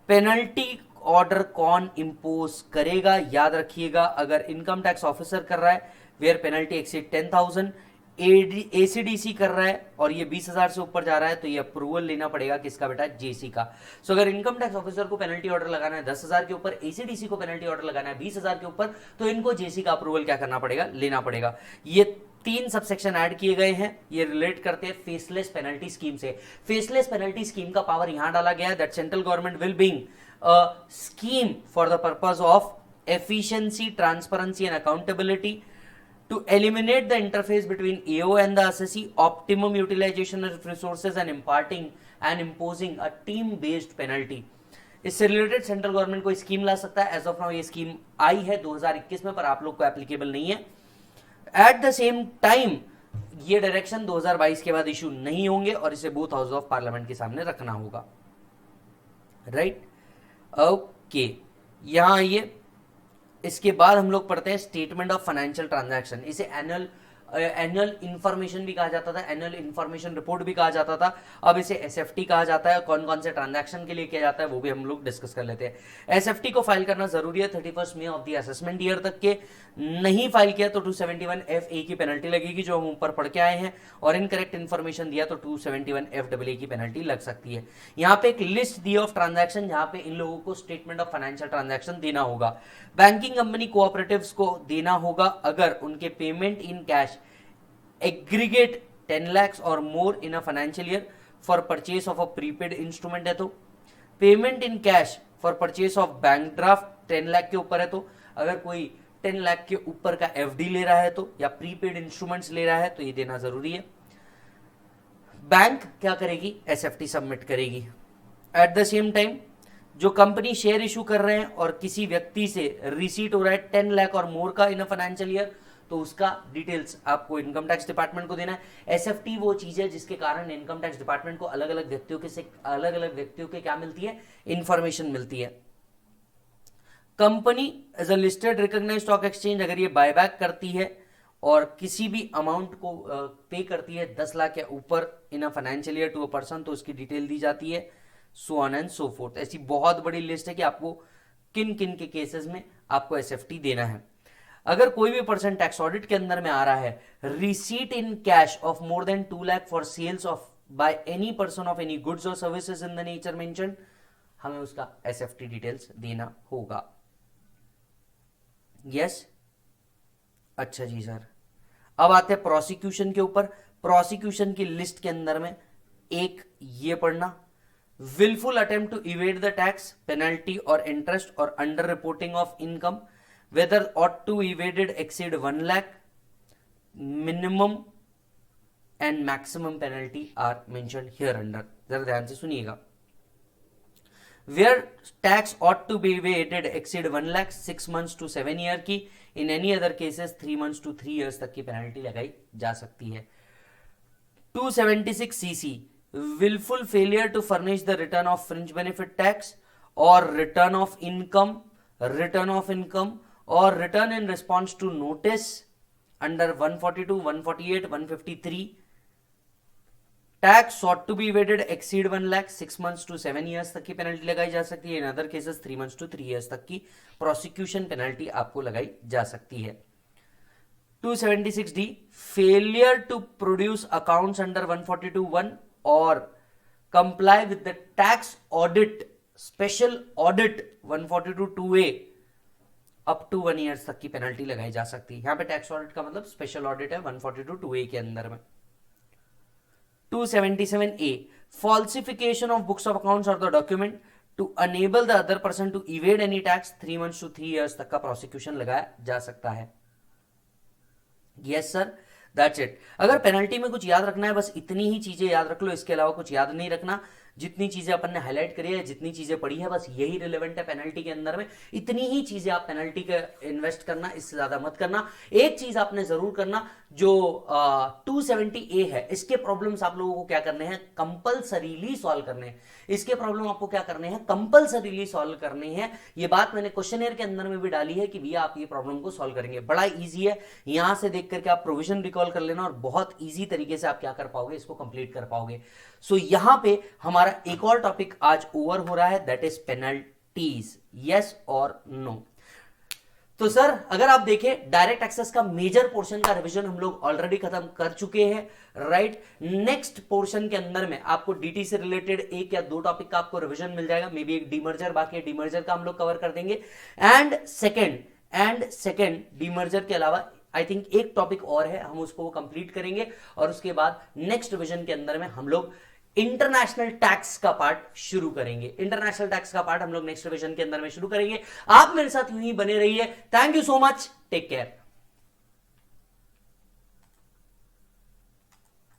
पेनल्टी ऑर्डर कौन इंपोज करेगा, याद रखिएगा, अगर इनकम टैक्स ऑफिसर कर रहा है वेयर पेनल्टी एक्सीड 10,000, एसीडीसी कर रहा है और ये 20,000 से ऊपर जा रहा है तो ये अप्रूवल लेना पड़ेगा किसका बेटा, जेसी का। सो अगर इनकम टैक्स ऑफिसर को पेनल्टी ऑर्डर लगाना है 10,000 के ऊपर, एसीडीसी को पेनल्टी ऑर्डर लगाना है 20,000 के ऊपर, तो इनको जेसी का अप्रूवल क्या करना पड़ेगा, लेना पड़ेगा। ये 3 सबसेक्शन ऐड किए गए हैं, ये रिलेट करते हैं फेसलेस पेनल्टी स्कीम से। फेसलेस पेनल्टी स्कीम का पावर यहां डाला गया है, that central government will being a scheme for the purpose of efficiency, transparency and accountability to eliminate the interface between AO and the assessee, optimum utilization of resources and imposing a team based penalty। इससे रिलेटेड सेंट्रल गवर्नमेंट कोई स्कीम ला सकता है। एज ऑफ नाउ ये स्कीम आई है 2021 में, पर आप लोग को एप्लीकेबल नहीं है। एट द सेम टाइम ये डायरेक्शन 2022 के बाद इशू नहीं होंगे और इसे बोथ हाउस ऑफ पार्लियामेंट के सामने रखना होगा, राइट। ओके, यहां आइए, इसके बाद हम लोग पढ़ते हैं स्टेटमेंट ऑफ फाइनेंशियल ट्रांजैक्शन। इसे एनुअल इंफॉर्मेशन भी कहा जाता था, एनुअल इंफॉर्मेशन रिपोर्ट भी कहा जाता था। अब इसे एसएफटी कहा जाता है। कौन कौन से ट्रांजैक्शन के लिए किया जाता है वो भी हम लोग डिस्कस कर लेते हैं। एसएफटी को फाइल करना जरूरी है 31 मई ऑफ द असेसमेंट ईयर तक के। नहीं फाइल किया तो 271FA की पेनल्टी लगेगी, जो हम ऊपर पढ़ के आए हैं, और इनकरेक्ट इन्फॉर्मेशन दिया तो 271FAA की पेनल्टी लग सकती है। यहाँ पे एक लिस्ट दी ऑफ ट्रांजैक्शन, जहां पे इन लोगों को स्टेटमेंट ऑफ फाइनेंशियल ट्रांजैक्शन देना होगा। बैंकिंग कंपनी कोऑपरेटिव्स को देना होगा अगर उनके payment in cash aggregate 10 lakhs or more in a financial year for purchase of a prepaid instrument है तो। Payment in cash for purchase of bank draft 10 lakh के ऊपर है तो। अगर कोई 10 लाख के ऊपर का एफडी ले रहा है तो, या प्रीपेड इंस्ट्रूमेंट्स ले रहा है तो ये देना जरूरी है। बैंक क्या करेगी, एसएफटी सबमिट करेगी। एट द सेम टाइम जो कंपनी शेयर इशू कर रहे हैं और किसी व्यक्ति से रिसीट हो रहा है 10 लाख और मोर का इन अ फाइनेंशियल ईयर, तो उसका डिटेल्स आपको इनकम टैक्स डिपार्टमेंट को देना है। एसएफटी वो चीज है जिसके कारण इनकम टैक्स डिपार्टमेंट को अलग अलग व्यक्तियों के क्या मिलती है, इंफॉर्मेशन मिलती है। Company as a listed recognized stock exchange अगर ये बायबैक करती है और किसी भी अमाउंट को पे करती है 10 लाख या ऊपर in a financial year to a person, तो उसकी डिटेल दी जाती है, so on and so forth. ऐसी बहुत बड़ी लिस्ट है कि आपको किन किन के केसेस में आपको एसएफटी देना है। अगर कोई भी पर्सन टैक्स ऑडिट के अंदर में आ रहा है, receipt in cash of more than 2 lakh for sales of by any person of any goods or services in the nature mentioned, हमें उसका एसएफटी डिटेल्स देना होगा। यस, अच्छा जी सर। अब आते हैं प्रोसिक्यूशन के ऊपर। प्रोसिक्यूशन की लिस्ट के अंदर में एक ये पढ़ना, willful attempt to evade the tax, penalty or interest or under reporting of income, whether ought to evaded exceed 1 lakh, minimum and maximum penalty are mentioned here under। जरा ध्यान से सुनिएगा। Where tax ought to be evaded exceed 1 lakh 6 months to 7 year की, in any other cases 3 months to 3 years तक की पेनल्टी लगाई जा सकती है। 276CC willful failure to furnish the return of fringe benefit tax or return of income or return in response to notice under 142, 148, 153। tax sought to be evaded exceed 1 lakh 6 months to 7 years तक की पेनल्टी लगाई जा सकती है। In other cases 3 months to 3 years तक की प्रोसिक्यूशन पेनल्टी आपको लगाई जा सकती है। 276D failure to produce accounts under 142(1) or comply with the tax audit special audit 142(2)(A up to 1 year तक की पेनल्टी लगाई जा सकती है। यहां पे टैक्स ऑडिट का मतलब स्पेशल ऑडिट है 142(2)(A के अंदर में। 277A falsification of books of accounts or the document to enable the other person to evade any tax 3 months to 3 years तक का प्रोसिक्यूशन लगाया जा सकता है। Yes sir, that's it. अगर पेनल्टी में कुछ याद रखना है, बस इतनी ही चीजें याद रख लो, इसके अलावा कुछ याद नहीं रखना। जितनी चीजें अपन ने हाईलाइट करी है, जितनी चीजें पढ़ी है, बस यही रिलेवेंट है पेनल्टी के अंदर में। इतनी ही चीजें आप पेनल्टी का इन्वेस्ट करना, इससे ज्यादा मत करना। एक चीज आपने जरूर करना, जो 270A है, इसके प्रॉब्लम्स आप लोगों को क्या करने हैं, कंपल्सरीली सॉल्व करने हैं। इसके प्रॉब्लम आपको क्या करने हैं, कंपल्सरीली सॉल्व करने हैं। ये बात मैंने क्वेश्चनर के अंदर में भी डाली है कि भैया आप ये प्रॉब्लम को सॉल्व करेंगे। बड़ा इजी है, यहां से देख करके आप प्रोविजन रिकॉल कर लेना और बहुत इजी तरीके से आप क्या कर पाओगे, इसको कंप्लीट कर पाओगे। सो यहां पे हमारा एक और टॉपिक आज ओवर हो रहा है, दैट इज पेनल्टीज। यस और नो। तो सर अगर आप देखें डायरेक्ट एक्सेस का मेजर पोर्शन का रिवीजन हम लोग ऑलरेडी खत्म कर चुके हैं, राइट। नेक्स्ट पोर्शन के अंदर में आपको डीटी से रिलेटेड एक या दो टॉपिक का आपको रिवीजन मिल जाएगा, मे बी एक डीमर्जर बाकी है, डीमर्जर का हम लोग कवर कर देंगे। एंड सेकंड डीमर्जर के अलावा आई थिंक एक टॉपिक और है, हम उसको कंप्लीट करेंगे और उसके बाद नेक्स्ट रिवीजन के अंदर में हम लोग इंटरनेशनल टैक्स का पार्ट शुरू करेंगे। इंटरनेशनल टैक्स का पार्ट हम लोग नेक्स्ट रिवीजन के अंदर में शुरू करेंगे। आप मेरे साथ यूं ही बने रहिए। Thank you so much, take care.